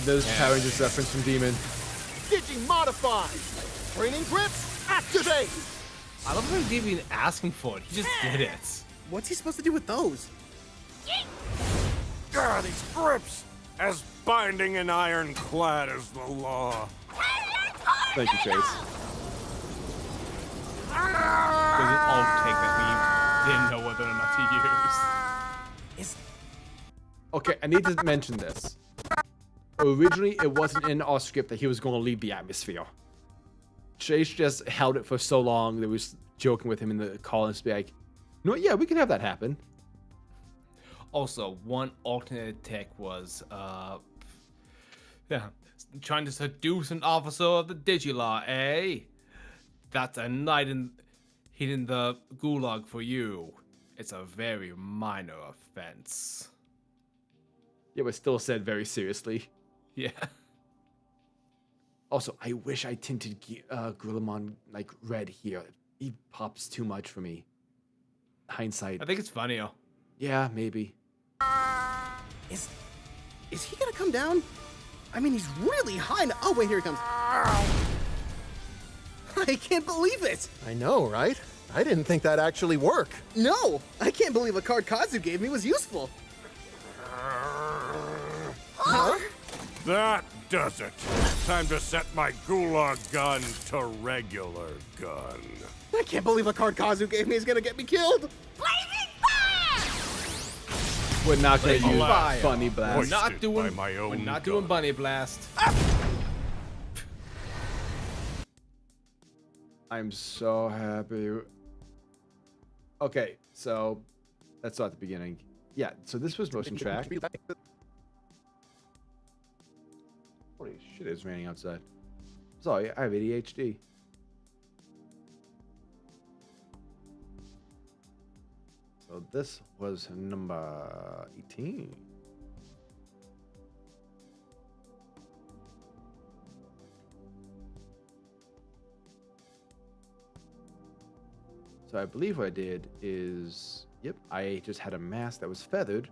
Those Power Rangers reference from Demon. Digimodify! Training grips, activate! I love how he didn't even asking for it. He just did it. What's he supposed to do with those? God, these grips! As binding and ironclad as the law. Thank you, Chase. There's an alt take that we didn't know whether or not to use. Okay, I need to mention this. Originally, it wasn't in our script that he was going to leave the atmosphere. Chase just held it for so long that we was joking with him in the call and just be like, no, yeah, we can have that happen. Also, one alternate take was, trying to seduce an officer of the Digilaw, eh? That's a night in the gulag for you. It's a very minor offense. Yeah, but still said very seriously. Yeah. Also, I wish I tinted Gorillamon like red here. He pops too much for me. Hindsight. I think it's funnier. Yeah, maybe. Is he gonna come down? I mean, he's really high now. Oh, wait, here he comes. I can't believe it. I know, right? I didn't think that'd actually work. No, I can't believe a card Kazu gave me was useful. Huh? That does it. Time to set my gulag gun to regular gun. I can't believe a card Kazu gave me is gonna get me killed. Blazing fire! We're not gonna use Fire. Bunny Blast. Hoisted Not doing. by my own We're not gun. doing Bunny Blast. I'm so happy. Okay, so let's start at the beginning. Yeah, so this was motion track. Holy shit, it's raining outside. Sorry, I have ADHD. So this was number 18. So I believe what I did is, yep, I just had a mask that was feathered,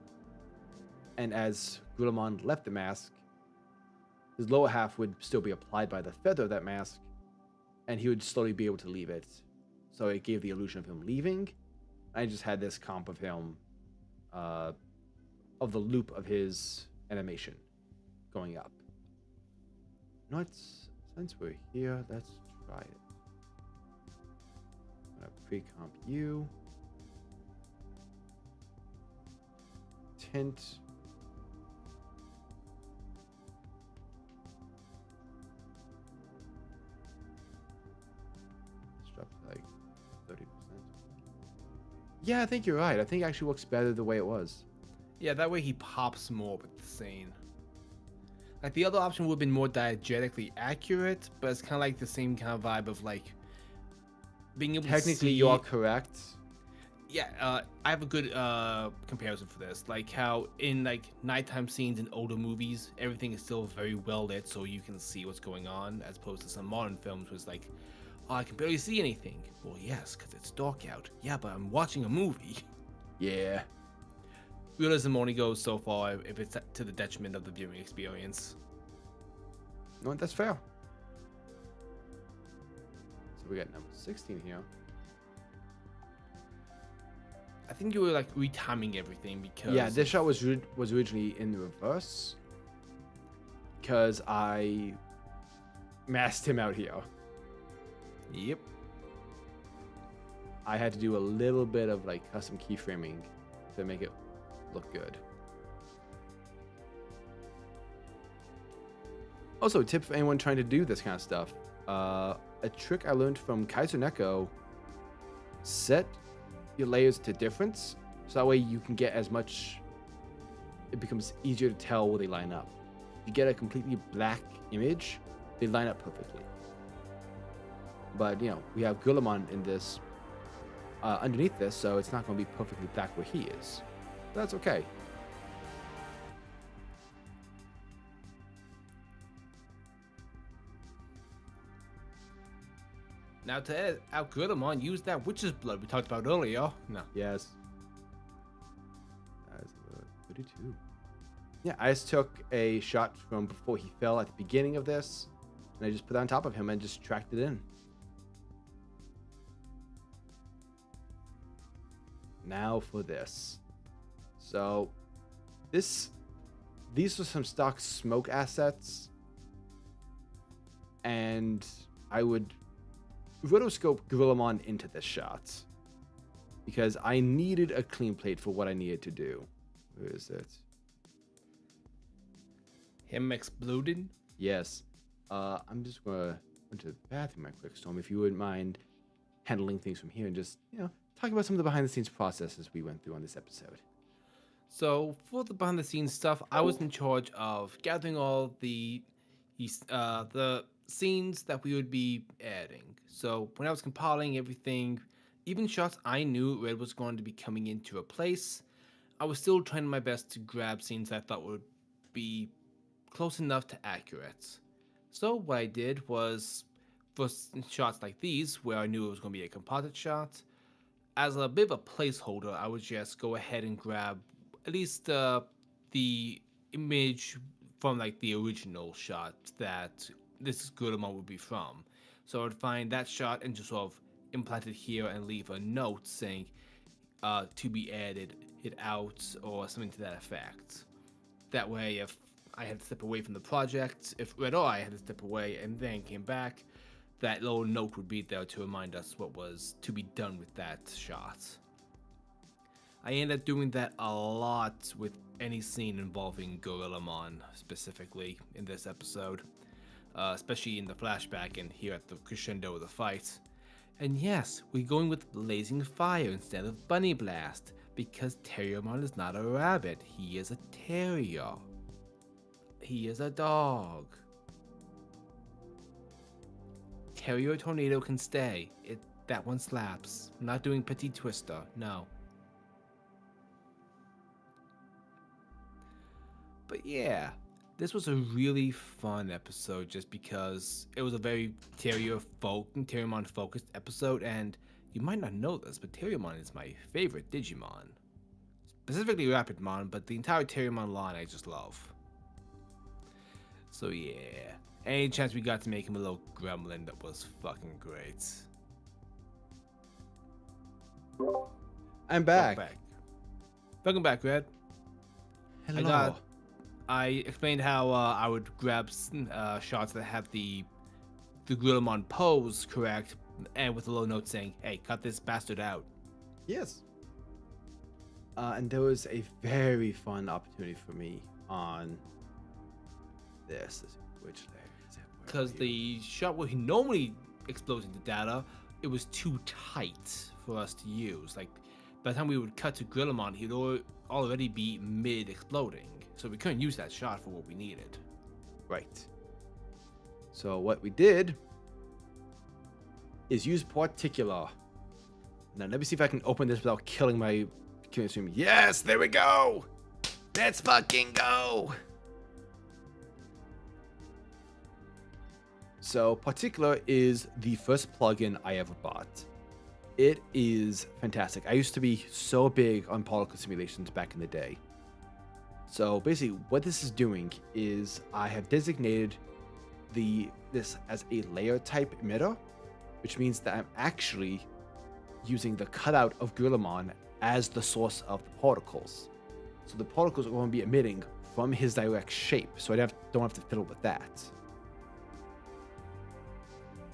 and as Gorillamon left the mask, his lower half would still be applied by the feather of that mask, and he would slowly be able to leave it. So it gave the illusion of him leaving. I just had this comp of him, of the loop of his animation going up. You know what? Since we're here, let's try it. I'm gonna pre-comp you. Tint. Let's drop to like 30%. Yeah, I think you're right. I think it actually looks better the way it was. Yeah, that way he pops more with the scene. Like the other option would have been more diegetically accurate, but it's kind of like the same kind of vibe of like being able to Technically, see... you are correct. Yeah, I have a good comparison for this. Like how in like nighttime scenes in older movies, everything is still very well lit, so you can see what's going on, as opposed to some modern films where it's like, oh, I can barely see anything. Well, yes, because it's dark out. Yeah, but I'm watching a movie. Yeah. Realism only goes so far if it's to the detriment of the viewing experience. No, that's fair. So we got number 16 here. I think you were like retiming everything because... Yeah, this shot was originally in the reverse. Because I masked him out here. Yep. I had to do a little bit of like custom keyframing to make it look good. Also, tip for anyone trying to do this kind of stuff. A trick I learned from Kaiser Neko: set your layers to difference, so that way you can get as much. It becomes easier to tell where they line up. If you get a completely black image, they line up perfectly. But you know, we have Gorillamon in this underneath this, so it's not going to be perfectly black where he is. That's okay. Now to out Gorillamon, use that witch's blood we talked about earlier. No. Yes. That is 32. Yeah, I just took a shot from before he fell at the beginning of this, and I just put it on top of him and just tracked it in. Now for this. So, these are some stock smoke assets, and I would rotoscope Gorillamon into this shot because I needed a clean plate for what I needed to do. Where is it? Him exploding? Yes. I'm just gonna go to the bathroom right quick, Storm, if you wouldn't mind handling things from here and just, you know, talk about some of the behind the scenes processes we went through on this episode. So for the behind the scenes stuff, I was in charge of gathering all the scenes that we would be adding. So when I was compiling everything, even shots I knew Red was going to be coming in to replace, I was still trying my best to grab scenes I thought would be close enough to accurate. So what I did was, for shots like these, where I knew it was going to be a composite shot, as a bit of a placeholder, I would just go ahead and grab at least the image from like the original shot that this Gorillamon would be from. So I'd find that shot and just sort of implant it here and leave a note saying to be added it out or something to that effect. That way, if I had to step away from the project, if at all I had to step away and then came back, that little note would be there to remind us what was to be done with that shot. I ended up doing that a lot with any scene involving Gorillamon, specifically in this episode, especially in the flashback and here at the crescendo of the fight. And yes, we're going with blazing fire instead of bunny blast, because Terriermon is not a rabbit, he is a terrier. He is a dog. Terrier tornado can stay. That one slaps. I'm not doing Petit Twister, no. But yeah, this was a really fun episode just because it was a very Terriermon focused episode, and you might not know this, but Terriermon is my favorite Digimon. Specifically Rapidmon, but the entire Terriermon line I just love. So yeah, any chance we got to make him a little gremlin, that was fucking great. I'm back. Welcome back, Red. Hello. I explained how I would grab shots that have the Gorillamon pose correct, and with a little note saying, "Hey, cut this bastard out." Yes. And there was a very fun opportunity for me on this. Which layer is it? Because the shot where he normally explodes into data, it was too tight for us to use. Like, by the time we would cut to Gorillamon, he'd already be mid-exploding. So we couldn't use that shot for what we needed. Right. So what we did is use particular. Now let me see if I can open this without killing my stream. Yes, there we go. Let's fucking go. So particular is the first plugin I ever bought. It is fantastic. I used to be so big on particle simulations back in the day. So basically what this is doing is I have designated this as a layer type emitter, which means that I'm actually using the cutout of Gorillamon as the source of the particles. So the particles are going to be emitting from his direct shape, so I don't have to fiddle with that.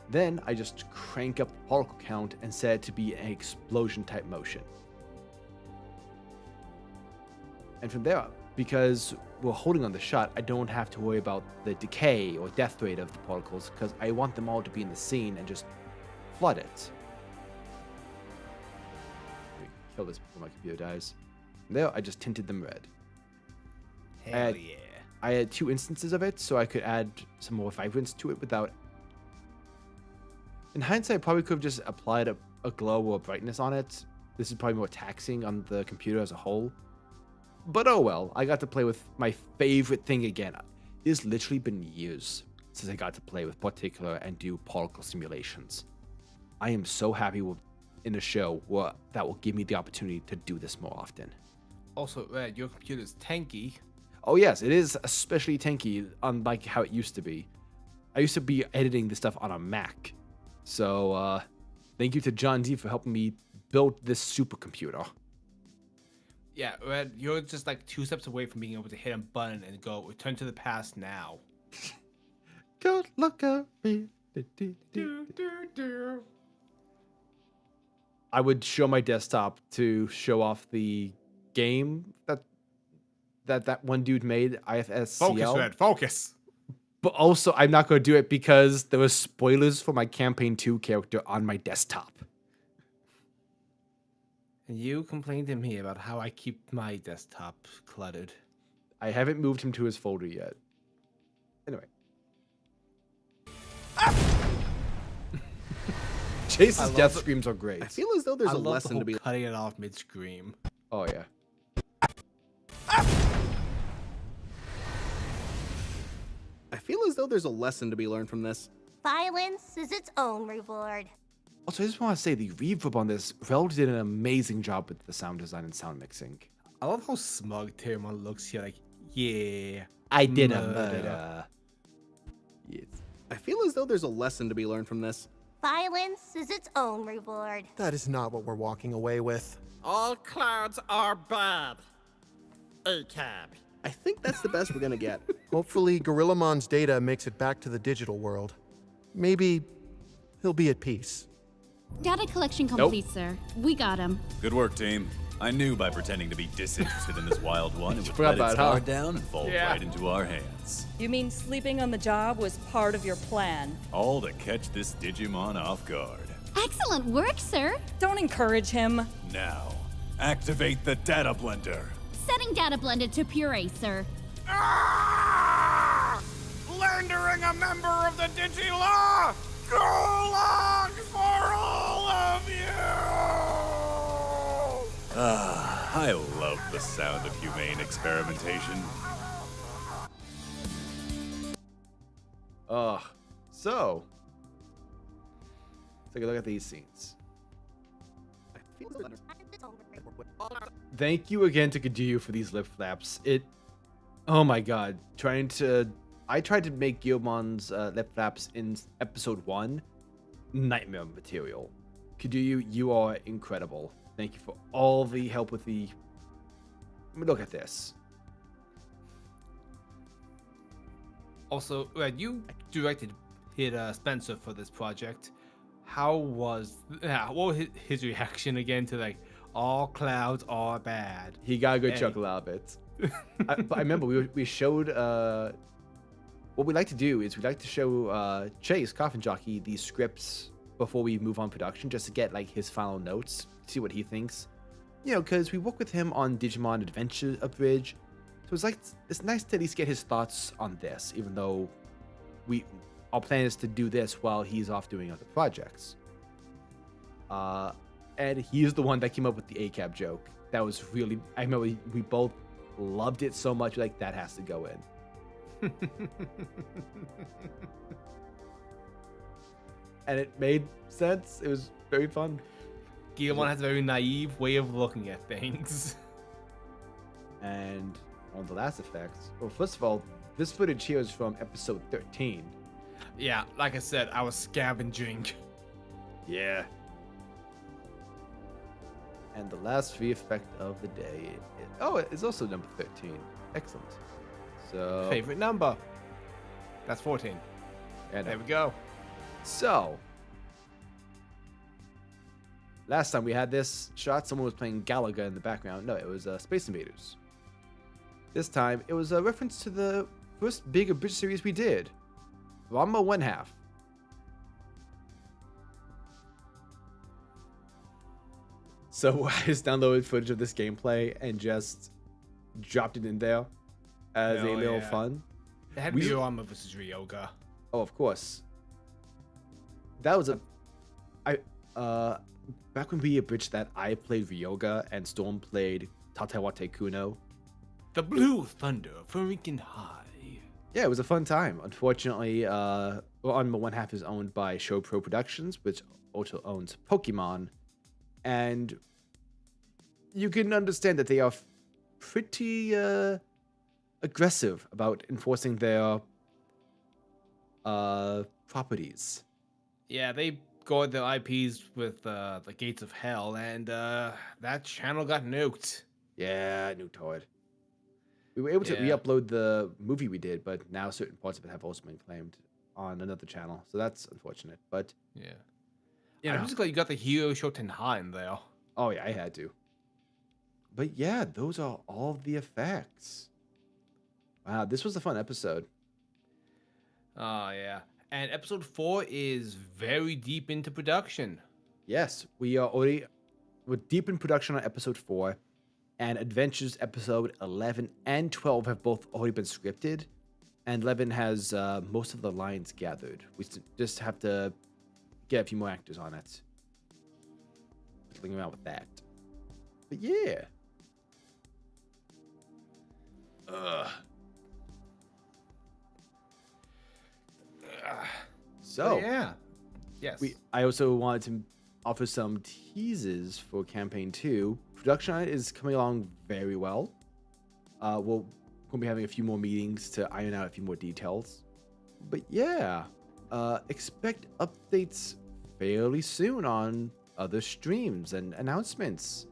Then I just crank up the particle count and set it to be an explosion type motion. And from there, because we're holding on the shot, I don't have to worry about the decay or death rate of the particles, because I want them all to be in the scene and just flood it. Let me kill this before my computer dies. And there, I just tinted them red. Hell yeah. I had 2 instances of it, so I could add some more vibrance to it without... In hindsight, I probably could have just applied a glow or a brightness on it. This is probably more taxing on the computer as a whole. But oh well, I got to play with my favorite thing again. It's literally been years since I got to play with particular and do particle simulations. I am so happy in a show that will give me the opportunity to do this more often. Also, Red, your computer's tanky. Oh yes, it is especially tanky, unlike how it used to be. I used to be editing this stuff on a Mac. So, thank you to John D for helping me build this supercomputer. Yeah, Red, you're just like 2 steps away from being able to hit a button and go, return to the past now. Go look at me. I would show my desktop to show off the game that one dude made, IFSCL. Focus, Red, focus. But also, I'm not going to do it because there were spoilers for my Campaign 2 character on my desktop. And you complained to me about how I keep my desktop cluttered. I haven't moved him to his folder yet. Anyway. Chase's death screams are great. I feel as though there's a lesson to be cutting it off mid-scream. Oh, yeah. I feel as though there's a lesson to be learned from this. Violence is its own reward. Also, I just want to say the reverb on this, Rel did an amazing job with the sound design and sound mixing. I love how smug Terriermon looks here. Like, Yeah. I did a murder. Yes. I feel as though there's a lesson to be learned from this. Violence is its own reward. That is not what we're walking away with. All clouds are bad. A-cab. I think that's the best we're gonna get. Hopefully, Gorillamon's data makes it back to the digital world. Maybe he'll be at peace. Data collection complete, sir. We got him. Good work, team. I knew by pretending to be disinterested in this wild one, it would Forgot let its about it, guard down and fall right into our hands. You mean sleeping on the job was part of your plan? All to catch this Digimon off guard. Excellent work, sir. Don't encourage him. Now, activate the data blender. Setting data blended to puree, sir. Ah! Blendering a member of the Digilaw! Gulag for all of you! Ah, I love the sound of humane experimentation. So let's take a look at these scenes. Thank you again to Kazu for these lip flaps. Oh my god, I tried to make Gilmon's lip flaps in episode 1. Nightmare material. Kazu, you are incredible. Thank you for all the help with the... Look at this. Also, you directed Spencer for this project. What was his reaction again to like all clouds are bad? He got a good chuckle out of it. I remember we showed what we like to do is we like to show Chase Coffin Jockey these scripts before we move on production, just to get like his final notes, see what he thinks. You know, because we work with him on Digimon Tamers Abridged, so it's nice to at least get his thoughts on this, even though our plan is to do this while he's off doing other projects. And he's the one that came up with the ACAB joke. That was really, I remember we both loved it so much, like that has to go in. And it made sense. It was very fun. Gilmon has a very naive way of looking at things. And on the last effects, well, first of all, this footage here is from episode 13. Yeah, like I said, I was scavenging. Yeah. And the last free effect of the day. It's also number 13. Excellent. So favorite number. That's 14. Yeah, there we go. So last time we had this shot, someone was playing Galaga in the background. No, it was Space Invaders. This time, it was a reference to the first big Abridged series we did, Ranma 1/2. So I just downloaded footage of this gameplay and just dropped it in there as a little fun. It had to be Ranma versus Ryoga. Oh, of course. That was back when we abridged that, I played Ryoga and Storm played Tatewate Kuno. The Blue Thunder freaking high. Yeah, it was a fun time. Unfortunately, Ranma 1/2 is owned by Show Pro Productions, which also owns Pokemon, and you can understand that they are pretty aggressive about enforcing their properties. Yeah, they guard their IPs with the Gates of Hell, and that channel got nuked. Yeah, nuked hard. We were able to re-upload the movie we did, but now certain parts of it have also been claimed on another channel, so that's unfortunate. But yeah, I'm just glad you got the Hero Shotenha in there. Oh yeah, I had to. But yeah, those are all of the effects. Wow, this was a fun episode. Oh yeah, and episode 4 is very deep into production. Yes, we're deep in production on episode 4. And Adventures episode 11 and 12 have both already been scripted. And 11 has most of the lines gathered. We just have to get a few more actors on it. Fiddling around with that. But yeah. So yeah. Yes. I also wanted to offer some teases for campaign 2. Production on it is coming along very well. We'll to be having a few more meetings to iron out a few more details. But yeah, expect updates fairly soon on other streams and announcements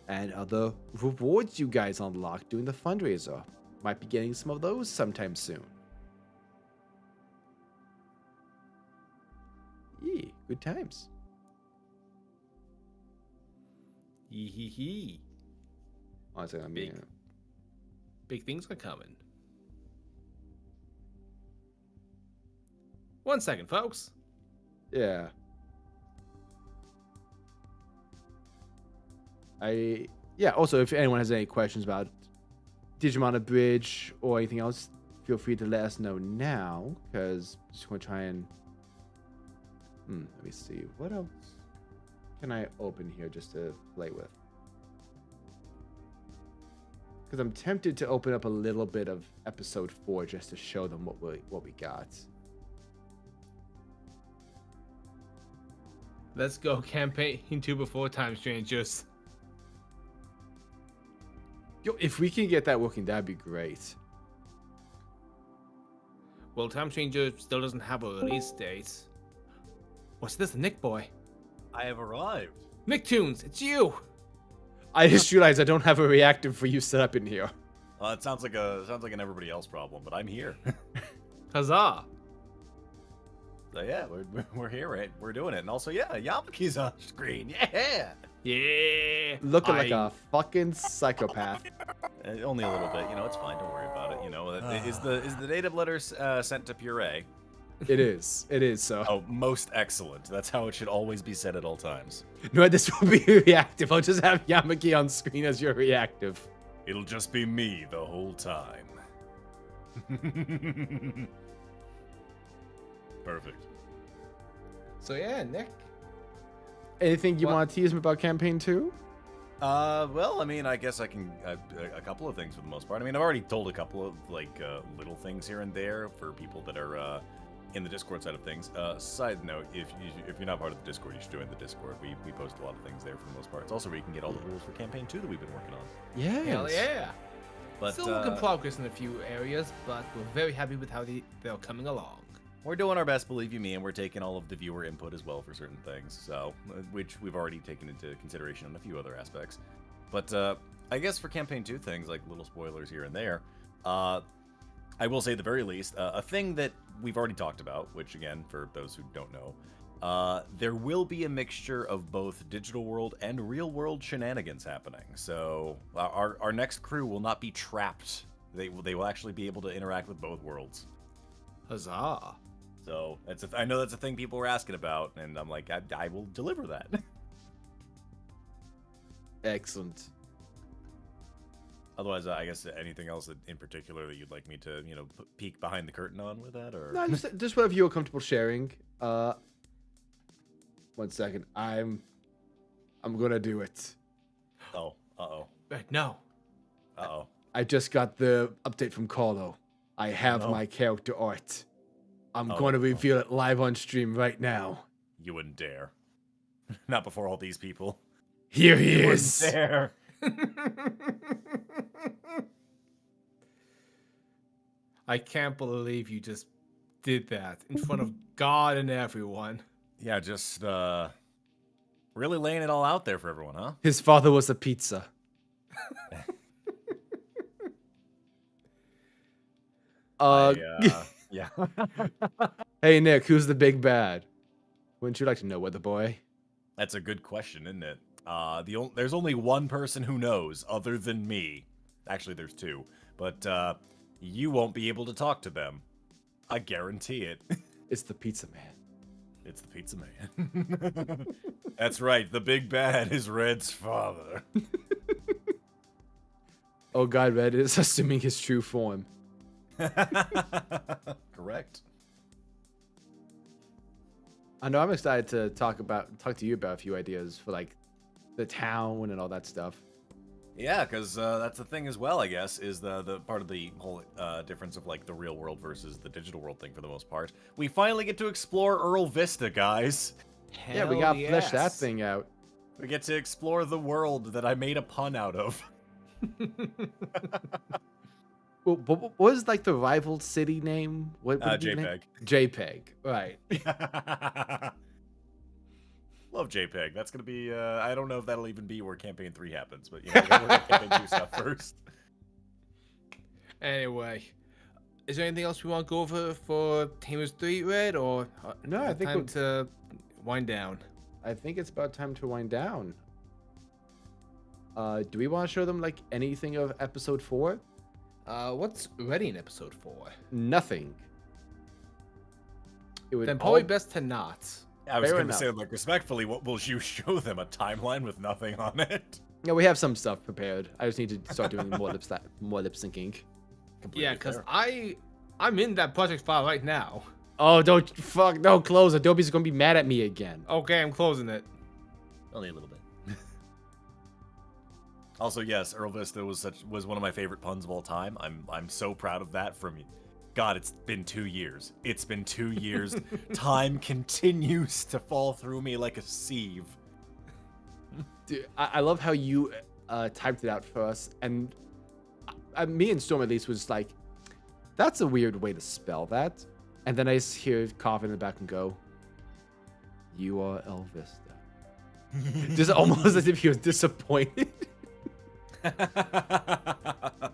and other rewards you guys unlock doing the fundraiser. Might be getting some of those sometime soon. Yeah, good times. Yee hee hee. Honestly, I mean, Big things are coming. 1 second, folks. yeah. Also, if anyone has any questions about Digimon Abridged or anything else, feel free to let us know now, because I'm just going to try and... let me see. What else can I open here just to play with? Because I'm tempted to open up a little bit of episode 4 just to show them what we got. Let's go campaign 2 before Time Strangers. Yo, if we can get that working, that'd be great. Well, Time Stranger still doesn't have a release date. What's this, Nick boy? I have arrived. Nicktoons, it's you! I just realized I don't have a reactive for you set up in here. Well, it sounds like an everybody else problem, but I'm here. Huzzah! So yeah, we're here, right? We're doing it, and also yeah, Yamaki's on screen. Yeah. Yeah. Looking like a fucking psychopath. Only a little bit, you know. It's fine. Don't worry about it. You know, is the native letter sent to puree? It is. It is. So. Oh, most excellent. That's how it should always be said at all times. No, this will be reactive. I'll just have Yamaki on screen as your reactive. It'll just be me the whole time. Perfect. So yeah, Nick. Anything you want to tease me about campaign 2? Well, I mean, I guess I can a couple of things for the most part. I mean, I've already told a couple of like little things here and there for people that are in the Discord side of things. Side note, if you're not part of the Discord, you should join the Discord. We post a lot of things there for the most part. It's also where you can get all the rules for campaign 2 that we've been working on. Yeah. Hell yeah. But still work in progress in a few areas, but we're very happy with how they're coming along. We're doing our best, believe you me, and we're taking all of the viewer input as well for certain things, so which we've already taken into consideration in a few other aspects. But I guess for campaign 2 things, like little spoilers here and there, I will say at the very least, a thing that we've already talked about, which again, for those who don't know, there will be a mixture of both digital world and real world shenanigans happening. So our next crew will not be trapped. They will actually be able to interact with both worlds. Huzzah. So I know that's a thing people were asking about, and I'm like, I will deliver that. Excellent. Otherwise, I guess anything else in particular that you'd like me to, you know, peek behind the curtain on with that, or no, just whatever you're comfortable sharing. 1 second, I'm gonna do it. Oh, no. I just got the update from Carlo. I have my character art. I'm going to reveal it live on stream right now. You wouldn't dare. Not before all these people. Here he is. Wouldn't dare. I can't believe you just did that in front of God and everyone. Yeah, just really laying it all out there for everyone, huh? His father was a pizza. Yeah. Hey, Nick, who's the big bad? Wouldn't you like to know, weather boy? That's a good question, isn't it? There's only one person who knows, other than me. Actually, there's 2. But you won't be able to talk to them. I guarantee it. It's the pizza man. It's the pizza man. That's right. The big bad is Red's father. Oh God, Red is assuming his true form. Correct. I know I'm excited to talk to you about a few ideas for like the town and all that stuff. Yeah, because that's the thing as well, I guess, is the part of the whole difference of like the real world versus the digital world thing for the most part. We finally get to explore Earl Vista, guys. Yeah, we gotta flesh that thing out. We get to explore the world that I made a pun out of. What was like the rival city name? What would be the name? JPEG. Right. Love JPEG. That's gonna be. I don't know if that'll even be where Campaign 3 happens, but you know, we gotta work on Campaign 2 stuff first. Anyway, is there anything else we want to go over for Tamers 3, Red, or no? I think time to wind down. I think it's about time to wind down. Do we want to show them like anything of episode 4? What's ready in episode 4? Nothing. It would then probably best to not. I was going to say, like, respectfully, what will you show them? A timeline with nothing on it? Yeah, we have some stuff prepared. I just need to start doing more lip syncing. Yeah, because I'm in that project file right now. Oh, don't close. Adobe's gonna be mad at me again. Okay, I'm closing it. Only a little bit. Also, yes, Earl Vista was one of my favorite puns of all time. I'm so proud of that from you. God, it's been 2 years. It's been 2 years. Time continues to fall through me like a sieve. Dude, I love how you typed it out for us, and me and Storm at least was like, that's a weird way to spell that. And then I just hear cough in the back and go, you are El Vista. Just almost as if he was disappointed. I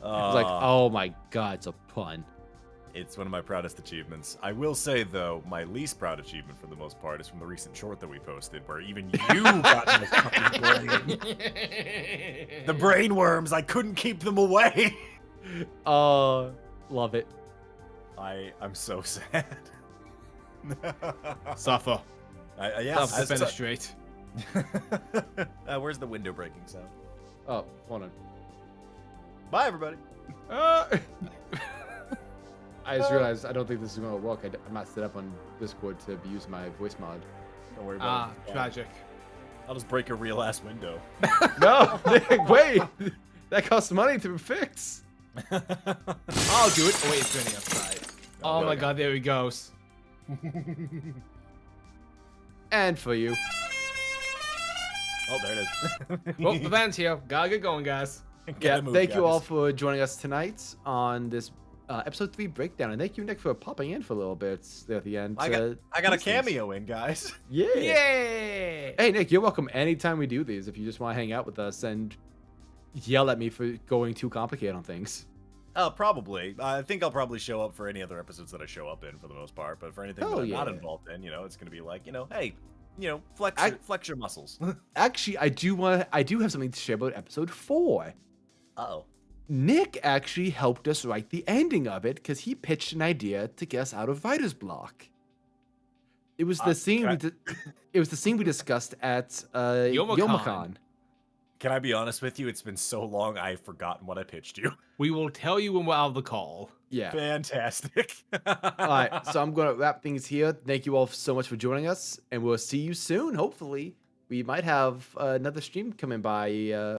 was like, oh my god, it's a pun. It's one of my proudest achievements. I will say, though, my least proud achievement for the most part is from the recent short that we posted, where even you got my fucking brain. The brain worms, I couldn't keep them away. Love it. I'm so sad. Suffer. Yeah, Self-defenestrate. Where's the window breaking sound? Oh, hold on. Bye, everybody. I just realized I don't think this is going to work. I'm not set up on Discord to use my voice mod. Don't worry about it. Tragic. I'll just break a real ass window. No, wait. That costs money to fix. I'll do it. Oh, wait, it's raining outside. Oh my god, there he goes. And for you. Oh, there it is. Well, the van's here. Gotta get going, guys. Thank you all for joining us tonight on this episode 3 breakdown, and thank you, Nick, for popping in for a little bit there at the end. I got a cameo in, guys. Yeah. Yay! Hey, Nick, you're welcome anytime we do these. If you just want to hang out with us and yell at me for going too complicated on things. Probably. I think I'll probably show up for any other episodes that I show up in for the most part. But for anything that I'm not involved in, it's gonna be like, hey, flex your muscles. Actually, I do have something to share about episode 4. Uh-oh. Nick actually helped us write the ending of it because he pitched an idea to get us out of writer's block. It was the scene it was the scene we discussed at Youmacon. Can I be honest with you? It's been so long, I've forgotten what I pitched you. We will tell you when we're out of the call. Yeah. Fantastic. All right, so I'm going to wrap things here. Thank you all so much for joining us, and we'll see you soon, hopefully. We might have another stream coming by